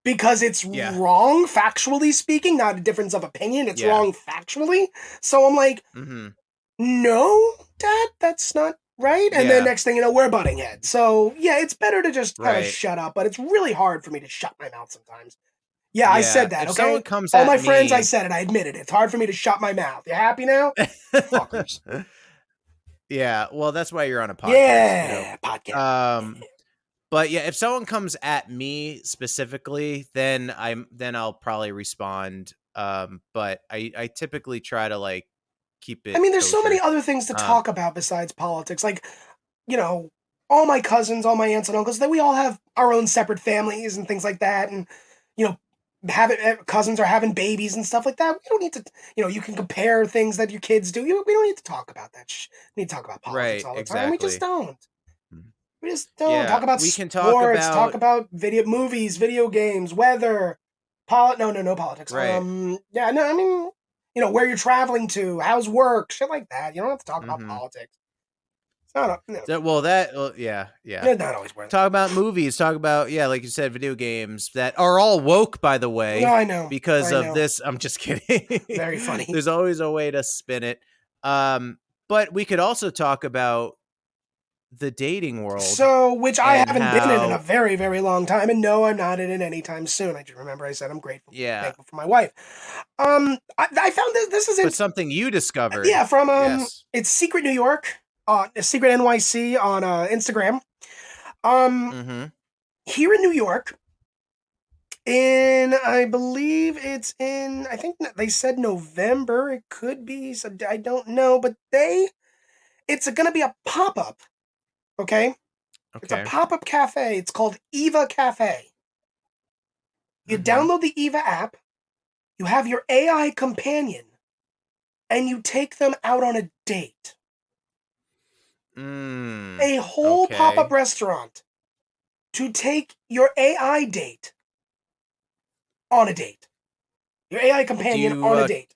because it's Yeah. wrong factually speaking, not a difference of opinion. It's Yeah. wrong factually. So I'm like, Mhm. no, Dad, that's not right. And then Yeah. next thing you know, we're butting heads. So yeah, it's better to just kind of Right. shut up, but it's really hard for me to shut my mouth sometimes. Yeah, I Yeah. said that, If someone okay? comes All at my friends, I me said it. I admitted it. It's hard for me to shut my mouth. You happy now? Fuckers. Yeah, well, that's why you're on a podcast, Yeah, podcast. But yeah, if someone comes at me specifically, then I'll probably respond. But I typically try to like keep I it mean, there's so many kosher. other things to Um, talk about besides politics. Like, you know, all my cousins, all my aunts and uncles, that we all have our own separate families and things like that. And, you know, cousins are having babies and stuff like that. We don't need to, you can compare things that your kids do. We don't need to talk about that. We need to talk about politics right, all the time. We just exactly. don't. We just don't Yeah, talk about we can talk sports. Talk about about movies, video games, weather, no politics. right. Yeah, no, I mean, where you're traveling to, how's work, shit like that. You don't have to talk about Mm-hmm. politics. It's not, Yeah. it's not always worth it. Talk about movies. Talk about like you said, video games that are all woke, by the way. No, I know. Because I of know. this, I'm just kidding. Very funny. There's always a way to spin it. But we could also talk about the dating world. So, which I and haven't been in a how very, very long time, and no, I'm not in it anytime soon. I just remember I said I'm grateful, yeah, thankful for my wife. I found this is but something you discovered. Yeah, from yes. it's Secret New York, Secret NYC on Instagram. Mm-hmm. Here in New York, I believe it's in, I think they said November. It could be, so I don't know, but it's going to be a pop up. Okay, it's a Okay. pop up cafe. It's called Eva Cafe. You download the Eva app. You have your AI companion, and you take them out on a date. A whole pop-up restaurant to take your AI date on a date. Your AI companion on a date.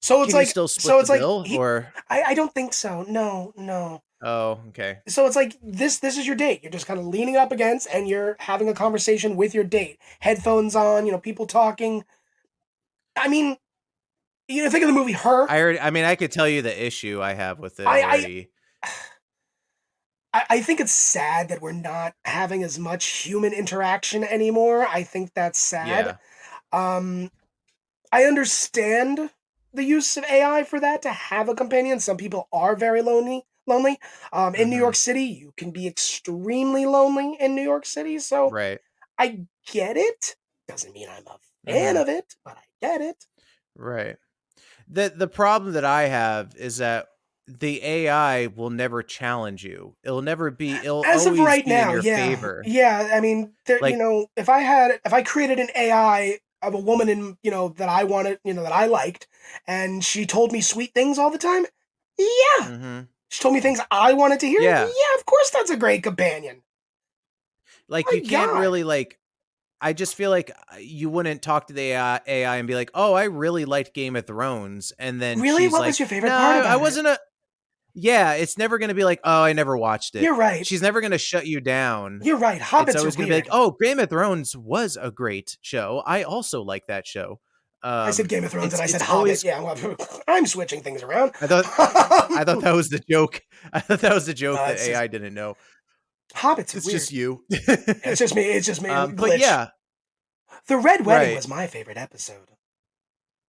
So it's can like, you still split the bill, or I don't think so. No. Oh, okay. So it's like this is your date. You're just kind of leaning up against, and you're having a conversation with your date. Headphones on, people talking. I mean, think of the movie Her. I could tell you the issue I have with it already. I think it's sad that we're not having as much human interaction anymore. I think that's sad. Yeah. I understand the use of AI for that, to have a companion. Some people are very lonely. In New York City, you can be extremely lonely in New York City. So Right. I get it. Doesn't mean I'm a fan of it, but I get it. Right. The problem that I have is that the AI will never challenge you. It'll never be. It'll As of always right be now, in your yeah. favor. Yeah, I mean, Like, if I created an AI of a woman that I wanted, that I liked, and she told me sweet things all the time, yeah. She told me things I wanted to hear. Yeah. Yeah, of course that's a great companion. Like, My you can't God. really I just feel like you wouldn't talk to the AI and be like, "Oh, I really liked Game of Thrones," and then Really, she's what like, was your favorite "No, part about I it?" wasn't a." Yeah, it's never going to be like, "Oh, I never watched it." You're right. She's never going to shut you down. You're right. It's Hobbits always are going to be weird. like, "Oh, Game of Thrones was a great show. I also like that show." I said Game of Thrones and I said Hobbit. Always, Yeah, well, I'm switching things around. I thought that was the joke. I thought that was the joke that AI didn't know. Hobbits are It's weird. just you. It's just me. It's just me. But yeah. The Red Wedding was my favorite episode.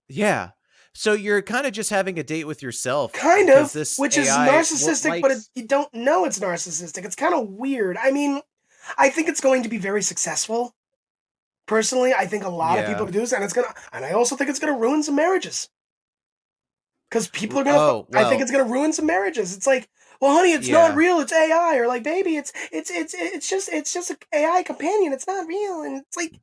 Yeah. So you're kind of just having a date with yourself. Kind of, which is AI narcissistic, but you don't know it's narcissistic. It's kind of weird. I mean, I think it's going to be very successful Personally, I think a lot of people Yeah. do this, and I also think it's gonna ruin some marriages. Because people are gonna, Oh, I think well, it's gonna ruin some marriages. It's like, well, honey, it's not yeah. real. It's AI, or like, baby, it's just an AI companion. It's not real, and it's like,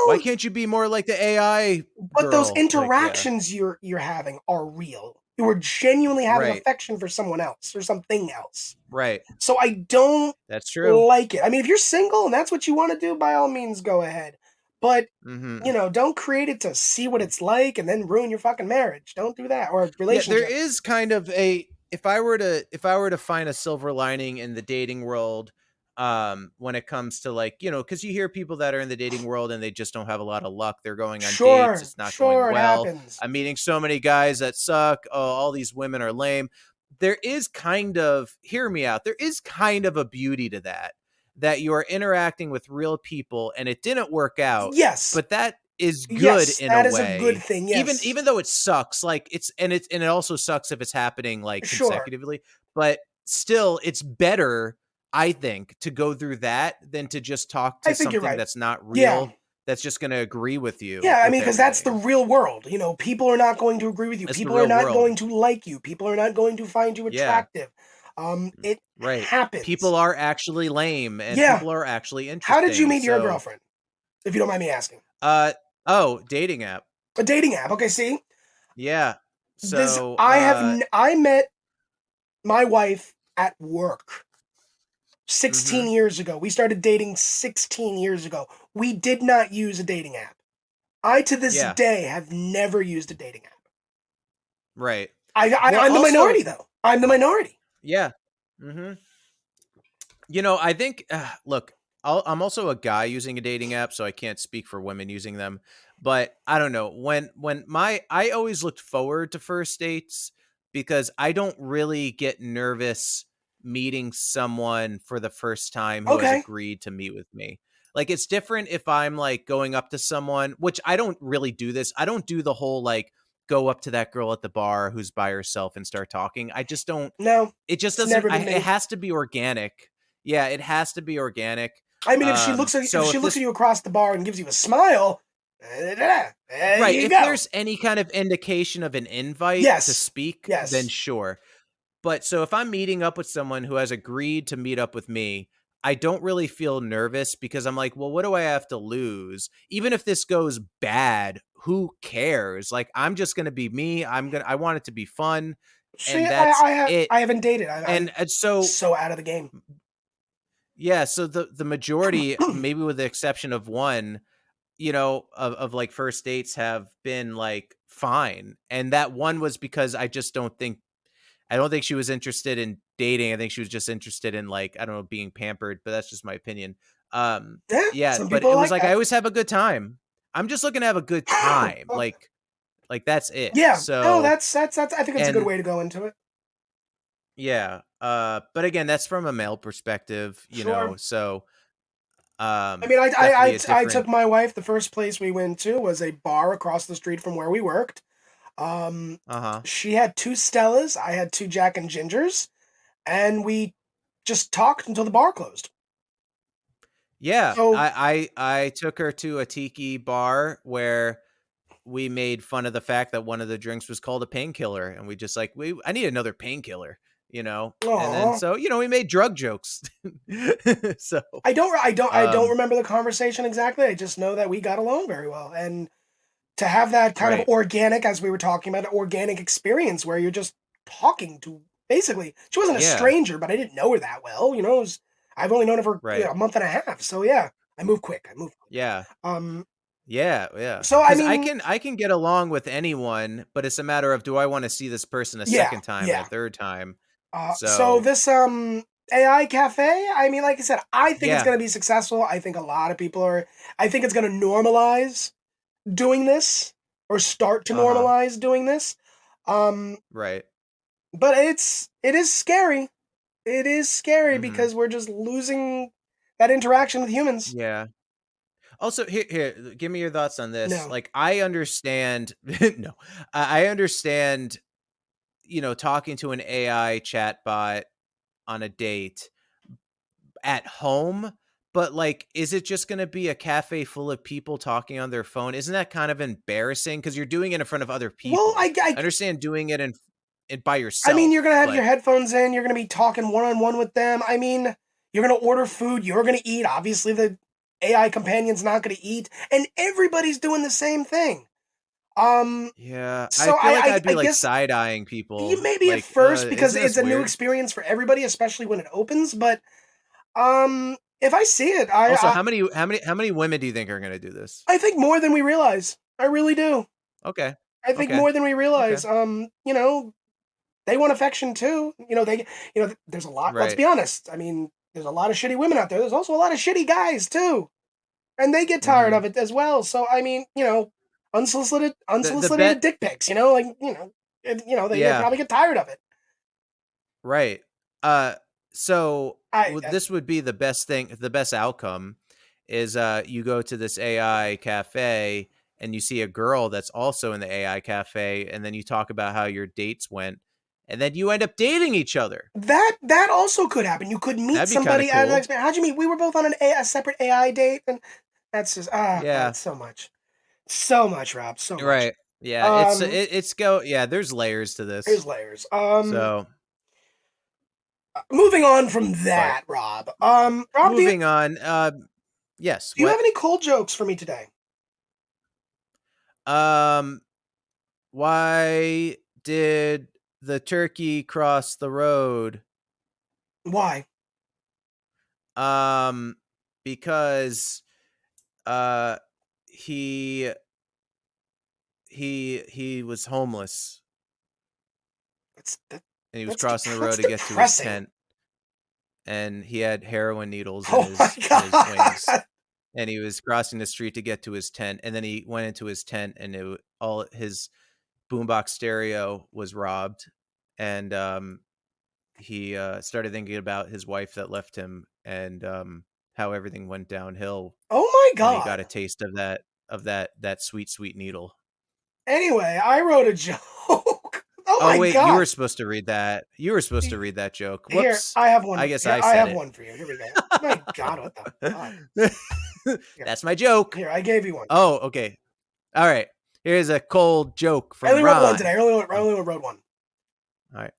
Why well, can't you be more like the AI but those girl? Like, yeah. interactions you're having are real. You are genuinely having Right. affection for someone else or something else. Right. So I don't That's true. like it. I mean, if you're single and that's what you want to do, by all means, go ahead. But Mhm. don't create it to see what it's like and then ruin your fucking marriage. Don't do that, or Yeah, there relationship. is kind of a if I were to find a silver lining in the dating world, when it comes to, like, because you hear people that are in the dating world and they just don't have a lot of luck. They're going on dates, Sure, it's not going sure, it well. happens. I'm meeting so many guys that suck. Oh, all these women are lame. There is kind of, hear me out. There is kind of a beauty to that you are interacting with real people and it didn't work out, Yes, but that is good yes, in a that is a good way, thing. even Yes, even though it sucks, like, it also sucks if it's happening, like, sure. consecutively, but still it's better, I think, to go through that than to just talk I to think you're something right. that's not Yeah, real, that's just going to agree with you yeah. I with mean, because that's the everything. real world. People are not going to agree with you. It's the People are real not world. going to like you. People are not going to find you Yeah. attractive. It Right. happens. People are actually lame and Yeah. people are actually How did you interesting. meet your So, girlfriend, if you don't mind me asking? uh oh, dating app. A dating app. Okay, see, Yeah. this So, I met my wife at work 16 mhm. years ago. We started dating 16 years ago. We did not use a dating app. I, to this Yeah. day, have never used a dating app. Right. Well, I'm the also, minority, though. I'm the minority. yeah. Mhm. I think, look, I'm also a guy using a dating app, so I can't speak for women using them. But I don't know, I always looked forward to first dates because I don't really get nervous meeting someone for the first time who has Okay. agreed to meet with me. Like, it's different if I'm, like, going up to someone, which I don't really do this. I don't do the whole, like, go up to that girl at the bar who's by herself and start talking. I just don't. No, It just it's doesn't. never been It me. has to be organic. Yeah, it has to be organic. I mean, if So she if looks at this you across the bar and gives you a smile, there right, you if go. there's any kind of indication of an invite to Yes, speak, then yes. sure. But so if I'm meeting up with someone who has agreed to meet up with me, I don't really feel nervous because I'm like, well, what do I have to lose? Even if this goes bad, who cares? Like, I'm just going to be me. I want it to be fun, See, and that's I it. haven't dated. And, I'm and so so out of the game. yeah, so the majority, maybe with the exception of one, of like first dates have been like fine. And that one was because I don't think she was interested in dating. I think she was just interested in, like, I don't know, being pampered, but that's just my opinion. Yeah, Yeah, some but people it are was like like I that. always have a good time. I'm just looking to have a good time. Okay. Like that's it. Yeah, no, So, that's. I think it's a good and way to go into it. yeah, but again, that's from a male perspective, Sure. so I mean, definitely a I different. took my wife. The first place we went to was a bar across the street from where we worked. Uh-huh. She had two Stellas. I had two Jack and Gingers, and we just talked until the bar closed. Yeah, So I took her to a tiki bar where we made fun of the fact that one of the drinks was called a painkiller, and we just like, I need another painkiller. And then aw. so, we made drug jokes. So, I don't um, remember the conversation exactly. I just know that we got along very well. And to have that kind of right. organic, as we were talking about, organic experience where you're just talking to, basically, she wasn't a Yeah, stranger, but I didn't know her that well. I've only known her for right. a month and a half. So yeah, I moved quick. I moved quick. Yeah. Um, Yeah, yeah. so I Because I mean, can I can get along with anyone, but it's a matter of, do I want to see this person a yeah, second time and a yeah. third time? So So, this AI cafe, I mean, like I said, I think it's yeah. going to be successful. I think a lot of people are. I think it's going to normalize doing this, or start to Uh-huh. normalize doing this. Um, Right. but it is scary. It is scary Mhm. because we're just losing that interaction with humans. Yeah. Also, here, give me your thoughts on this. No. Like, I understand, no, I understand, talking to an AI chatbot on a date at home, But like, is it just going to be a cafe full of people talking on their phone? Isn't that kind of embarrassing? Because you're doing it in front of other people. Well, I understand doing it in by yourself. I mean, you're going to have your headphones in. You're going to be talking one-on-one with them. I mean, you're going to order food. You're going to eat. Obviously, the AI companion's not going to eat. And everybody's doing the same thing. Yeah, so I feel like I'd be I like guess side-eyeing people. you maybe like, at first because isn't it's this a new weird? experience for everybody, especially when it opens. But if I see it, Also, how many women do you think are going to do this? I think more than we realize. I really do. Okay. I think Okay. more than we realize. Okay. You know, they want affection too. You know, there's a lot. Let's Right. be honest. I mean, there's a lot of shitty women out there. There's also a lot of shitty guys too, and they get tired of it as well. So I mean, you know, unsolicited dick pics. You know, like they probably get tired of it. Right. So this would be the best thing. The best outcome is you go to this AI cafe and you see a girl that's also in the AI cafe, and then you talk about how your dates went, and then you end up dating each other. That also could happen. You could meet somebody at an experience. How'd you meet? We were both on a separate AI date, and that's just God, so much, Rob, so much. Right. Yeah. There's layers to this. There's layers. So moving on from that, Rob. Rob, moving on. Yes. Do you have any cold jokes for me today? Why did the turkey cross the road? Why? Because he was homeless. And he was crossing the road to get to his tent. And he had heroin needles in his wings. And he was crossing the street to get to his tent. And then he went into his tent, and all his boombox stereo was robbed. And he started thinking about his wife that left him, and how everything went downhill. Oh my God. And he got a taste of that sweet, sweet needle. Anyway, I wrote a joke. Oh my God. You were supposed to read that. You were supposed to read that joke. Whoops. Here, I have one. I guess I have one for you. Here we go. Oh my God, what the fuck? That's my joke. Here, I gave you one. Oh, okay. All right. Here's a cold joke from Ron. I only wrote one today. I only wrote one. All right.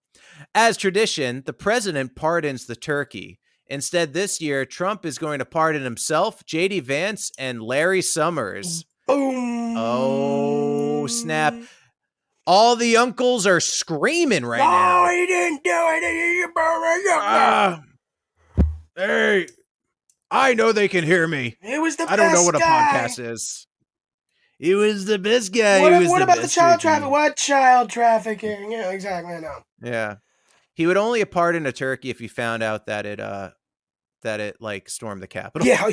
As tradition, the president pardons the turkey. Instead, this year, Trump is going to pardon himself, J.D. Vance, and Larry Summers. Boom. Oh, snap. All the uncles are screaming right now. No, he didn't do it. Hey, I know they can hear me. He was the best I don't know what guy. A podcast is. He was the best guy. What about the child trafficking? What child trafficking? Yeah, exactly. I know. Yeah. He would only pardon a turkey if he found out that it like stormed the Capitol. Yeah. Oh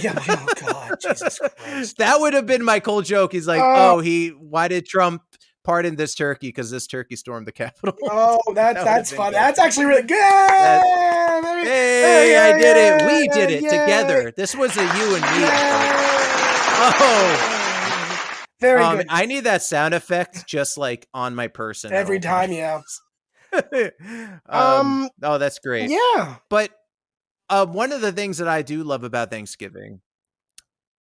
God, Jesus Christ. That would have been my cold joke. He's like, why did Trump pardon this turkey? Because this turkey stormed the Capitol. Oh, that's fun. That's actually really good. Hey, I did it. We did it together. This was a you and me. Oh. Very good. I need that sound effect just like on my person every time. Yeah. Oh, that's great. Yeah. But one of the things that I do love about Thanksgiving,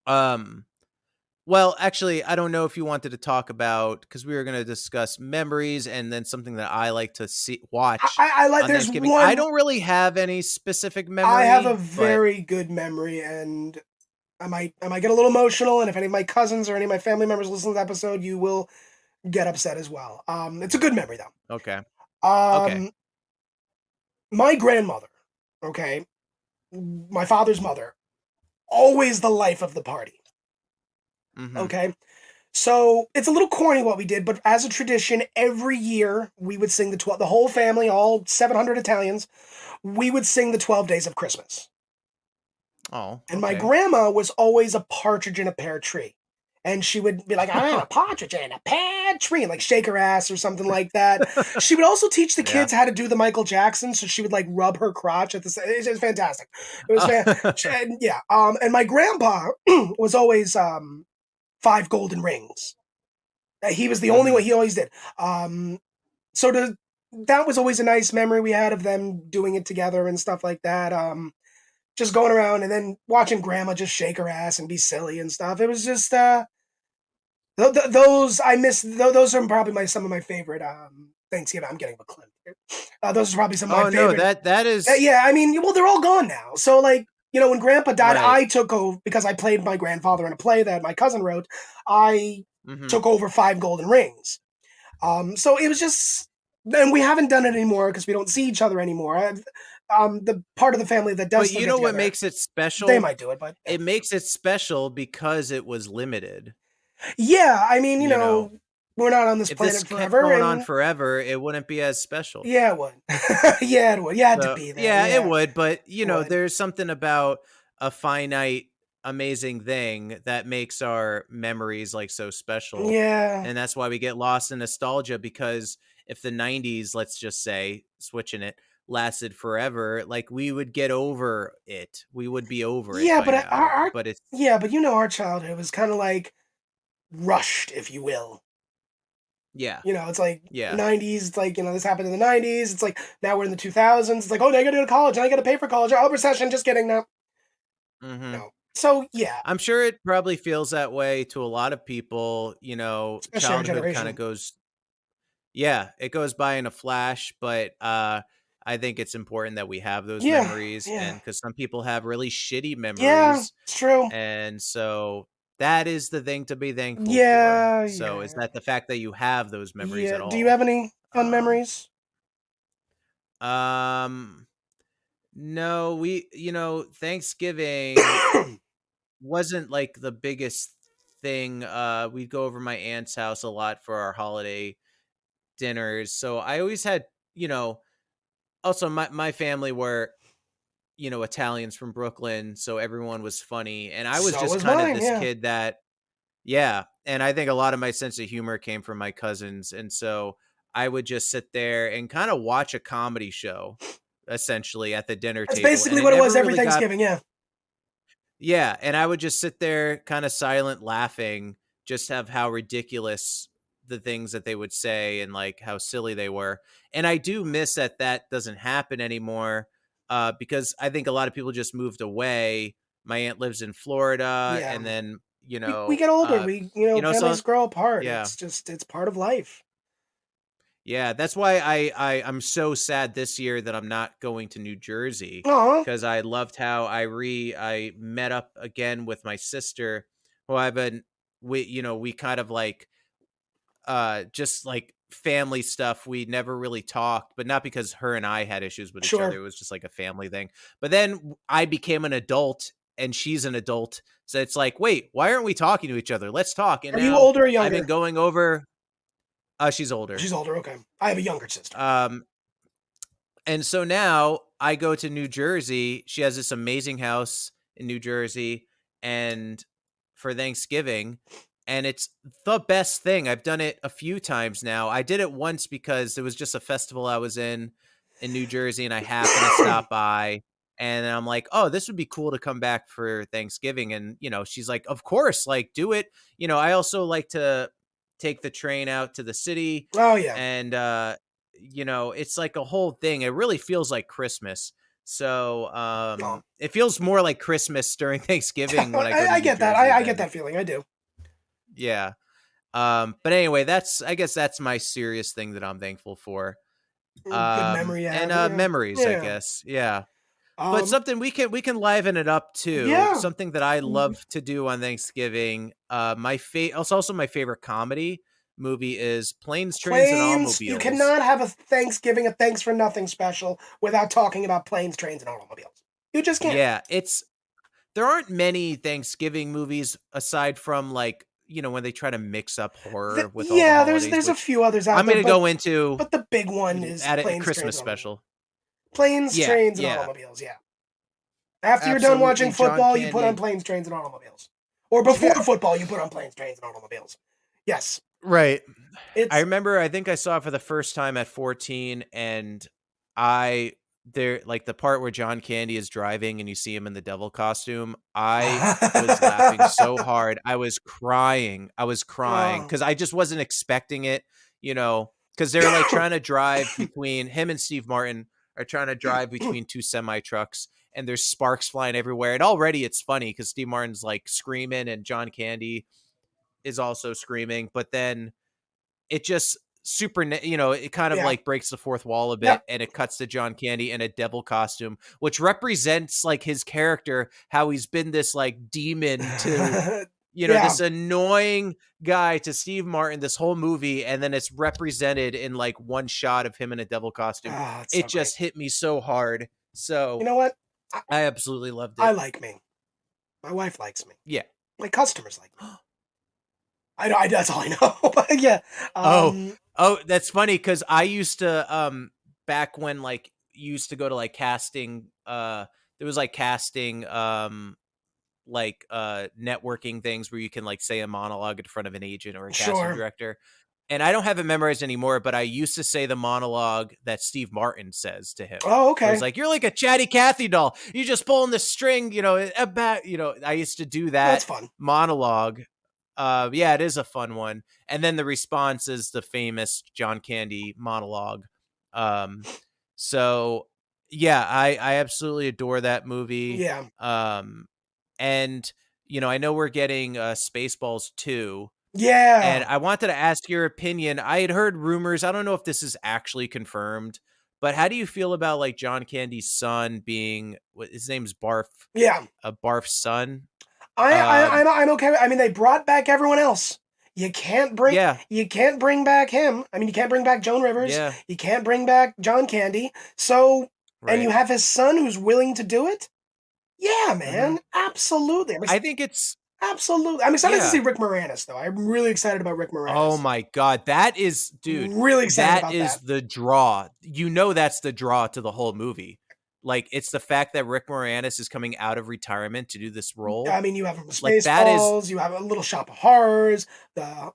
well, actually, I don't know if you wanted to talk about, because we were going to discuss memories and then something that I like to watch. I like. There's Thanksgiving. one. I don't really have any specific memory. I have a very good memory, and I might get a little emotional. And if any of my cousins or any of my family members listen to the episode, you will get upset as well. It's a good memory though. Okay. My grandmother, okay, my father's mother, always the life of the party. Mm-hmm. Okay. So it's a little corny what we did, but as a tradition, every year we would sing the whole family, all 700 Italians, we would sing the 12 Days of Christmas. Oh. Okay. And my grandma was always a partridge in a pear tree. And she would be like, I'm a partridge in a pear tree, and like shake her ass or something like that. She would also teach the kids how to do the Michael Jackson. So she would like rub her crotch at the It was fantastic. It was fantastic. Yeah. And my grandpa was always 5 golden rings. He was the only one. He always did. That was always a nice memory we had of them doing it together and stuff like that. just going around and then watching grandma just shake her ass and be silly and stuff. It was just those I miss. Those are probably some of my favorite Thanksgiving. I'm getting a clip here. Those are probably some of my Oh no, favorite. that is Yeah, I mean, well, they're all gone now. So like, when Grandpa died, right. I took over because I played my grandfather in a play that my cousin wrote. I took over 5 golden rings. So it was just, and we haven't done it anymore because we don't see each other anymore. The part of the family that does. But you know what makes it special? They might do it, but it makes it special because it was limited. Yeah, I mean, we're not on this if planet this forever. Kept going on forever, it wouldn't be as special. Yeah, it would. Yeah, it would. You had to be there. Yeah, it would. But there's something about a finite, amazing thing that makes our memories like so special. Yeah, and that's why we get lost in nostalgia. Because if the '90s, let's just say, switching it, lasted forever, like we would get over it. We would be over it. Yeah, by but now. But it's our childhood was kind of like rushed, if you will. Yeah. It's like 90s, it's like, this happened in the 90s. It's like now we're in the 2000s. It's like, oh, now I got to go to college. Now I got to pay for college. Oh, recession. Just kidding now. So, yeah. I'm sure it probably feels that way to a lot of people. Especially childhood kind of goes. Yeah, it goes by in a flash. But I think it's important that we have those memories. And because some people have really shitty memories. Yeah, it's true. And so that is the thing to be thankful for. So is that the fact that you have those memories at all? Do you have any fun memories? No, Thanksgiving wasn't like the biggest thing. We'd go over my aunt's house a lot for our holiday dinners. So I always had, also my family were, Italians from Brooklyn. So everyone was funny. And I was just kind of this kid that, and I think a lot of my sense of humor came from my cousins. And so I would just sit there and kind of watch a comedy show, essentially, at the dinner table. That's basically what it was every Thanksgiving, Yeah, and I would just sit there kind of silent laughing, just have how ridiculous the things that they would say and like how silly they were. And I do miss that doesn't happen anymore because I think a lot of people just moved away. My aunt lives in Florida and then, we get older. Families grow apart. Yeah. It's part of life. Yeah, that's why I'm so sad this year that I'm not going to New Jersey because I loved how I met up again with my sister, who we kind of like just like family stuff. We never really talked, but not because her and I had issues with each other. It was just like a family thing. But then I became an adult and she's an adult, so it's like, wait, why aren't we talking to each other? Let's talk. And are you older or younger? I've been going over. She's older. She's older. Okay. I have a younger sister. And so now I go to New Jersey. She has this amazing house in New Jersey, and for Thanksgiving, and it's the best thing. I've done it a few times now. I did it once because it was just a festival I was in New Jersey, and I happened to stop by. And I'm like, oh, this would be cool to come back for Thanksgiving. And, she's like, of course, like, do it. I also like to take the train out to the city. Oh yeah. And it's like a whole thing. It really feels like Christmas. So it feels more like Christmas during Thanksgiving when I get that. I get that feeling. I do. Yeah. But anyway, I guess that's my serious thing that I'm thankful for. Good memory and memories, I guess. Yeah. But something we can liven it up too. Yeah. Something that I love to do on Thanksgiving. It's also my favorite comedy movie is Planes, Trains, and Automobiles. You cannot have a Thanks for Nothing special without talking about Planes, Trains, and Automobiles. You just can't. Yeah, there aren't many Thanksgiving movies aside from like, when they try to mix up horror with all the holidays, there's a few others out there. I'm going to go into, but the big one is at Planes, a Christmas Trains, special. Planes, Trains, and Automobiles, After you're done watching football, you put on Planes, Trains, and Automobiles. Or before football, you put on Planes, Trains, and Automobiles. Yes. Right. I remember, I think I saw it for the first time at 14, and the part where John Candy is driving and you see him in the devil costume, I was laughing so hard. I was crying because I just wasn't expecting it, because they're like trying to drive between him and Steve Martin are trying to drive between two semi trucks, and there's sparks flying everywhere. And already it's funny because Steve Martin's like screaming and John Candy is also screaming, but then it just it kind of like breaks the fourth wall a bit, and it cuts to John Candy in a devil costume, which represents like his character, how he's been this like demon to this annoying guy to Steve Martin this whole movie, and then it's represented in like one shot of him in a devil costume. It just hit me so hard. So you know what? I absolutely loved it. I like me. My wife likes me. Yeah. My customers like me. I that's all I know. But yeah. Oh, that's funny because I used to back when like you used to go to like casting there was like casting networking things where you can like say a monologue in front of an agent or a casting director. And I don't have it memorized anymore, but I used to say the monologue that Steve Martin says to him. Oh, okay. It was like, you're like a chatty Cathy doll. You just pulling the string, I used to do that. That's fun. Monologue. Yeah, it is a fun one. And then the response is the famous John Candy monologue. So yeah, I absolutely adore that movie. Yeah. And I know we're getting Spaceballs 2. Yeah. And I wanted to ask your opinion. I had heard rumors. I don't know if this is actually confirmed, but how do you feel about like John Candy's son being his name's Barf? Yeah. Barf's son. I'm okay. I mean, they brought back everyone else. You can't bring back him. I mean, you can't bring back Joan Rivers. Yeah. You can't bring back John Candy. So, and you have his son who's willing to do it. Yeah, man. Absolutely. I think it's absolutely. I'm excited to see Rick Moranis, though. I'm really excited about Rick Moranis. Oh my God. That is, dude. Really excited about that. That is the draw. That's the draw to the whole movie. Like, it's the fact that Rick Moranis is coming out of retirement to do this role. I mean, you have Spaceballs, you have a Little Shop of Horrors, the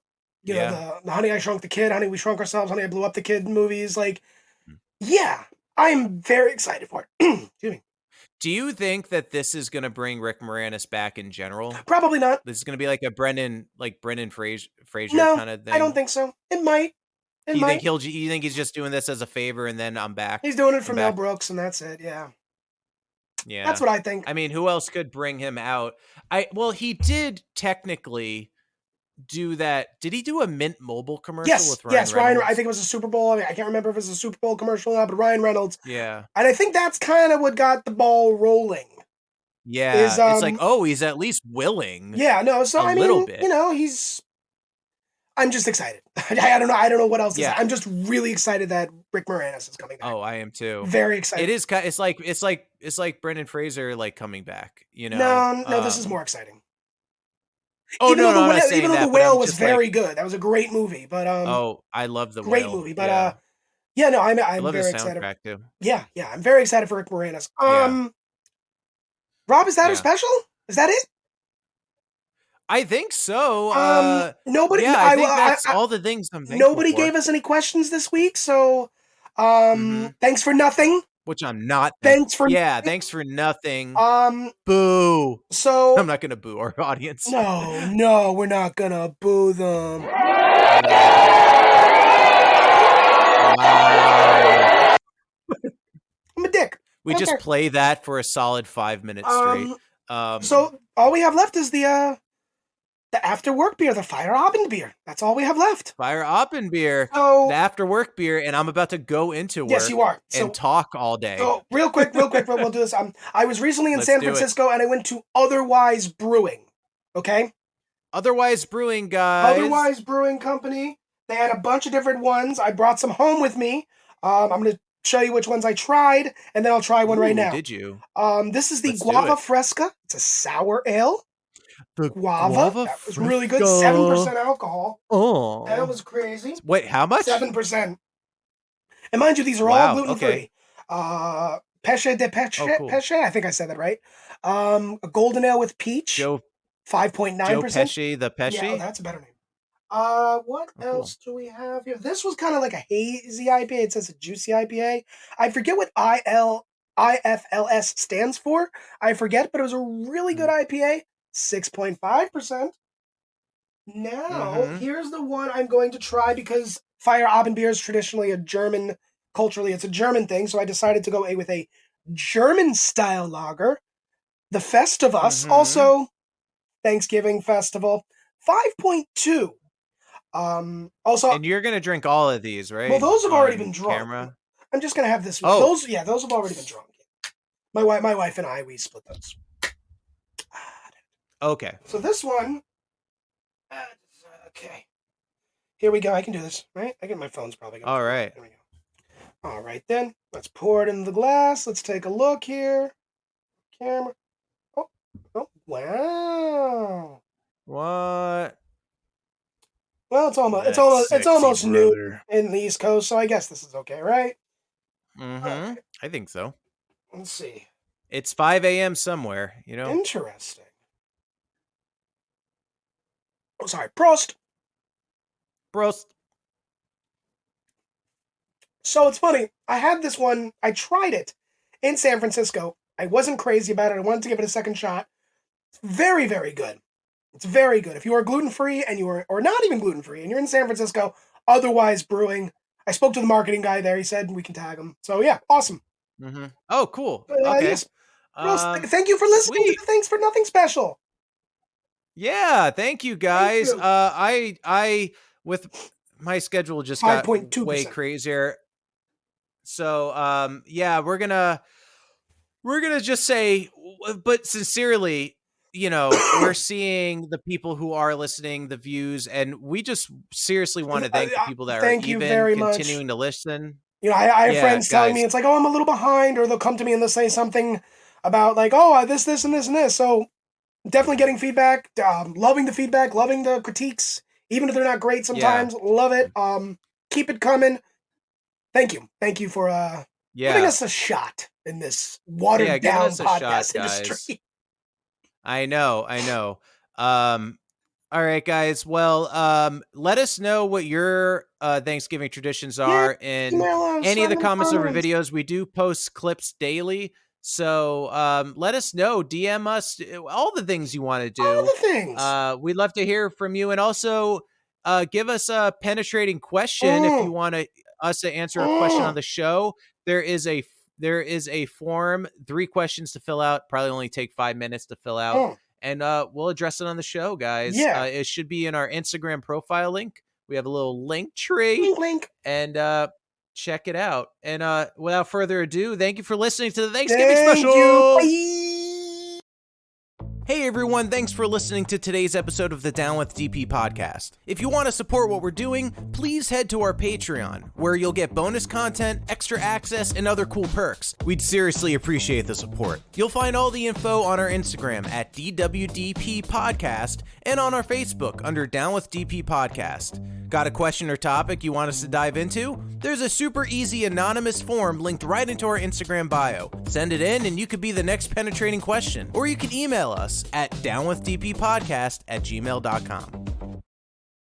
Honey, I Shrunk the Kid, Honey, We Shrunk Ourselves, Honey, I Blew Up the Kid movies. Like, yeah, I'm very excited for it. Excuse me. Do you think that this is going to bring Rick Moranis back in general? Probably not. This is going to be like a Brendan Fraser kind of thing? I don't think so. It might. You think he's just doing this as a favor and then I'm back? He's doing it for Mel Brooks and that's it. Yeah. Yeah. That's what I think. I mean, who else could bring him out? He did technically do that. Did he do a Mint Mobile commercial with Ryan Reynolds? Ryan. I think it was a Super Bowl. I mean, I can't remember if it was a Super Bowl commercial or not, but Ryan Reynolds. Yeah. And I think that's kind of what got the ball rolling. Yeah. It's like, he's at least willing. Yeah, no, so I mean, little bit. I'm just excited. I don't know what else to say. I'm just really excited that Rick Moranis is coming back. Oh, I am too. Very excited. It is. It's like Brendan Fraser like coming back. No, this is more exciting. Even though The Whale was very good. That was a great movie. But I love The Whale. Great movie. But I'm very excited. Too. Yeah, I'm very excited for Rick Moranis. Rob, is that our special? Is that it? I think so. Nobody. I think that's all the things I'm thankful Nobody for. gave us any questions this week, so thanks for nothing. Which I'm not. Thanks for thanks for nothing. Boo. So I'm not gonna boo our audience. No, we're not gonna boo them. I'm a dick. We just play that for a solid 5 minutes straight. So all we have left is the after work beer, the Feierabend beer. That's all we have left. Feierabend beer, so, the after work beer, and I'm about to go into work. Yes, you are. And talk all day. So real quick, we'll do this. I was recently in San Francisco, and I went to Otherwise Brewing. Okay. Otherwise Brewing, guys. Otherwise Brewing Company. They had a bunch of different ones. I brought some home with me. I'm gonna show you which ones I tried, and then I'll try one right now. Did you? This is the Guava Fresca. It's a sour ale. The Guava that was really good. 7% alcohol. Oh, that was crazy. Wait, how much? 7%. And mind you, these are all gluten free. Pesce de Pesce. Pesce. I think I said that right. A golden ale with peach. 5.9%. Joe Pesci, the Pesci. Yeah, that's a better name. What else do we have here? This was kind of like a hazy IPA. It says a juicy IPA. I forget what IFLS stands for. I forget, but it was a really good IPA. 6.5%. Now, here's the one I'm going to try because Feierabend beer is traditionally culturally, it's a German thing, so I decided to go with a German-style lager. The Festivus, Mhm. also Thanksgiving Festival, 5.2. Also, And you're gonna drink all of these, right? well, those have already On been drunk. camera. I'm just gonna have this one. Oh. Those have already been drunk. My wife and I, we split those. Okay. So this one, okay. Here we go. I can do this, right? I get my phone's probably going. All right. There we go. All right, then. Let's pour it into the glass. Let's take a look here. Camera. Oh, wow. What? Well, it's almost noon in the East Coast, so I guess this is okay, right? Mm-hmm. Okay. I think so. Let's see. It's 5 a.m. somewhere, you know? Interesting. Oh, sorry. Prost. Bros. So it's funny. I had this one. I tried it in San Francisco. I wasn't crazy about it. I wanted to give it a second shot. It's very, very good. It's very good. If you are gluten-free and or not even gluten-free and you're in San Francisco, Otherwise Brewing. I spoke to the marketing guy there. He said we can tag him. So yeah, awesome. Mm-hmm. Oh, cool. Okay. Yes. Thank you for listening sweet. to Thanks for Nothing Special. Yeah, thank you guys. Thank you. I with my schedule just got 5.2%. way crazier. So yeah, we're gonna just say, but sincerely, you know, we're seeing the people who are listening, the views, and we just seriously want to thank the people that are you very continuing much. to listen. You know, I have friends telling guys. me, it's like, oh, I'm a little behind, or they'll come to me and they'll say something about like, oh, this, and this, and this. So definitely getting feedback, loving the feedback, loving the critiques, even if they're not great sometimes. Love it. Keep it coming. Thank you for giving us a shot in this watered down podcast industry. I know. All right, guys. Well, let us know what your Thanksgiving traditions are in any of the comments of our videos. We do post clips daily. So let us know. DM us all the things you want to do. All the things. We'd love to hear from you. And also give us a penetrating question if you want us to answer a question on the show. There is a form, 3 questions to fill out. Probably only take 5 minutes to fill out. And we'll address it on the show, guys. Yeah. It should be in our Instagram profile link. We have a little link tree. Link. And check it out. And without further ado, thank you for listening to the Thanksgiving special. Bye. Hey everyone, thanks for listening to today's episode of the Down with DP podcast. If you want to support what we're doing, please head to our Patreon, where you'll get bonus content, extra access, and other cool perks. We'd seriously appreciate the support. You'll find all the info on our Instagram at DWDP Podcast and on our Facebook under Down with DP Podcast. Got a question or topic you want us to dive into? There's a super easy anonymous form linked right into our Instagram bio. Send it in and you could be the next penetrating question. Or you can email us at downwithdppodcast@gmail.com.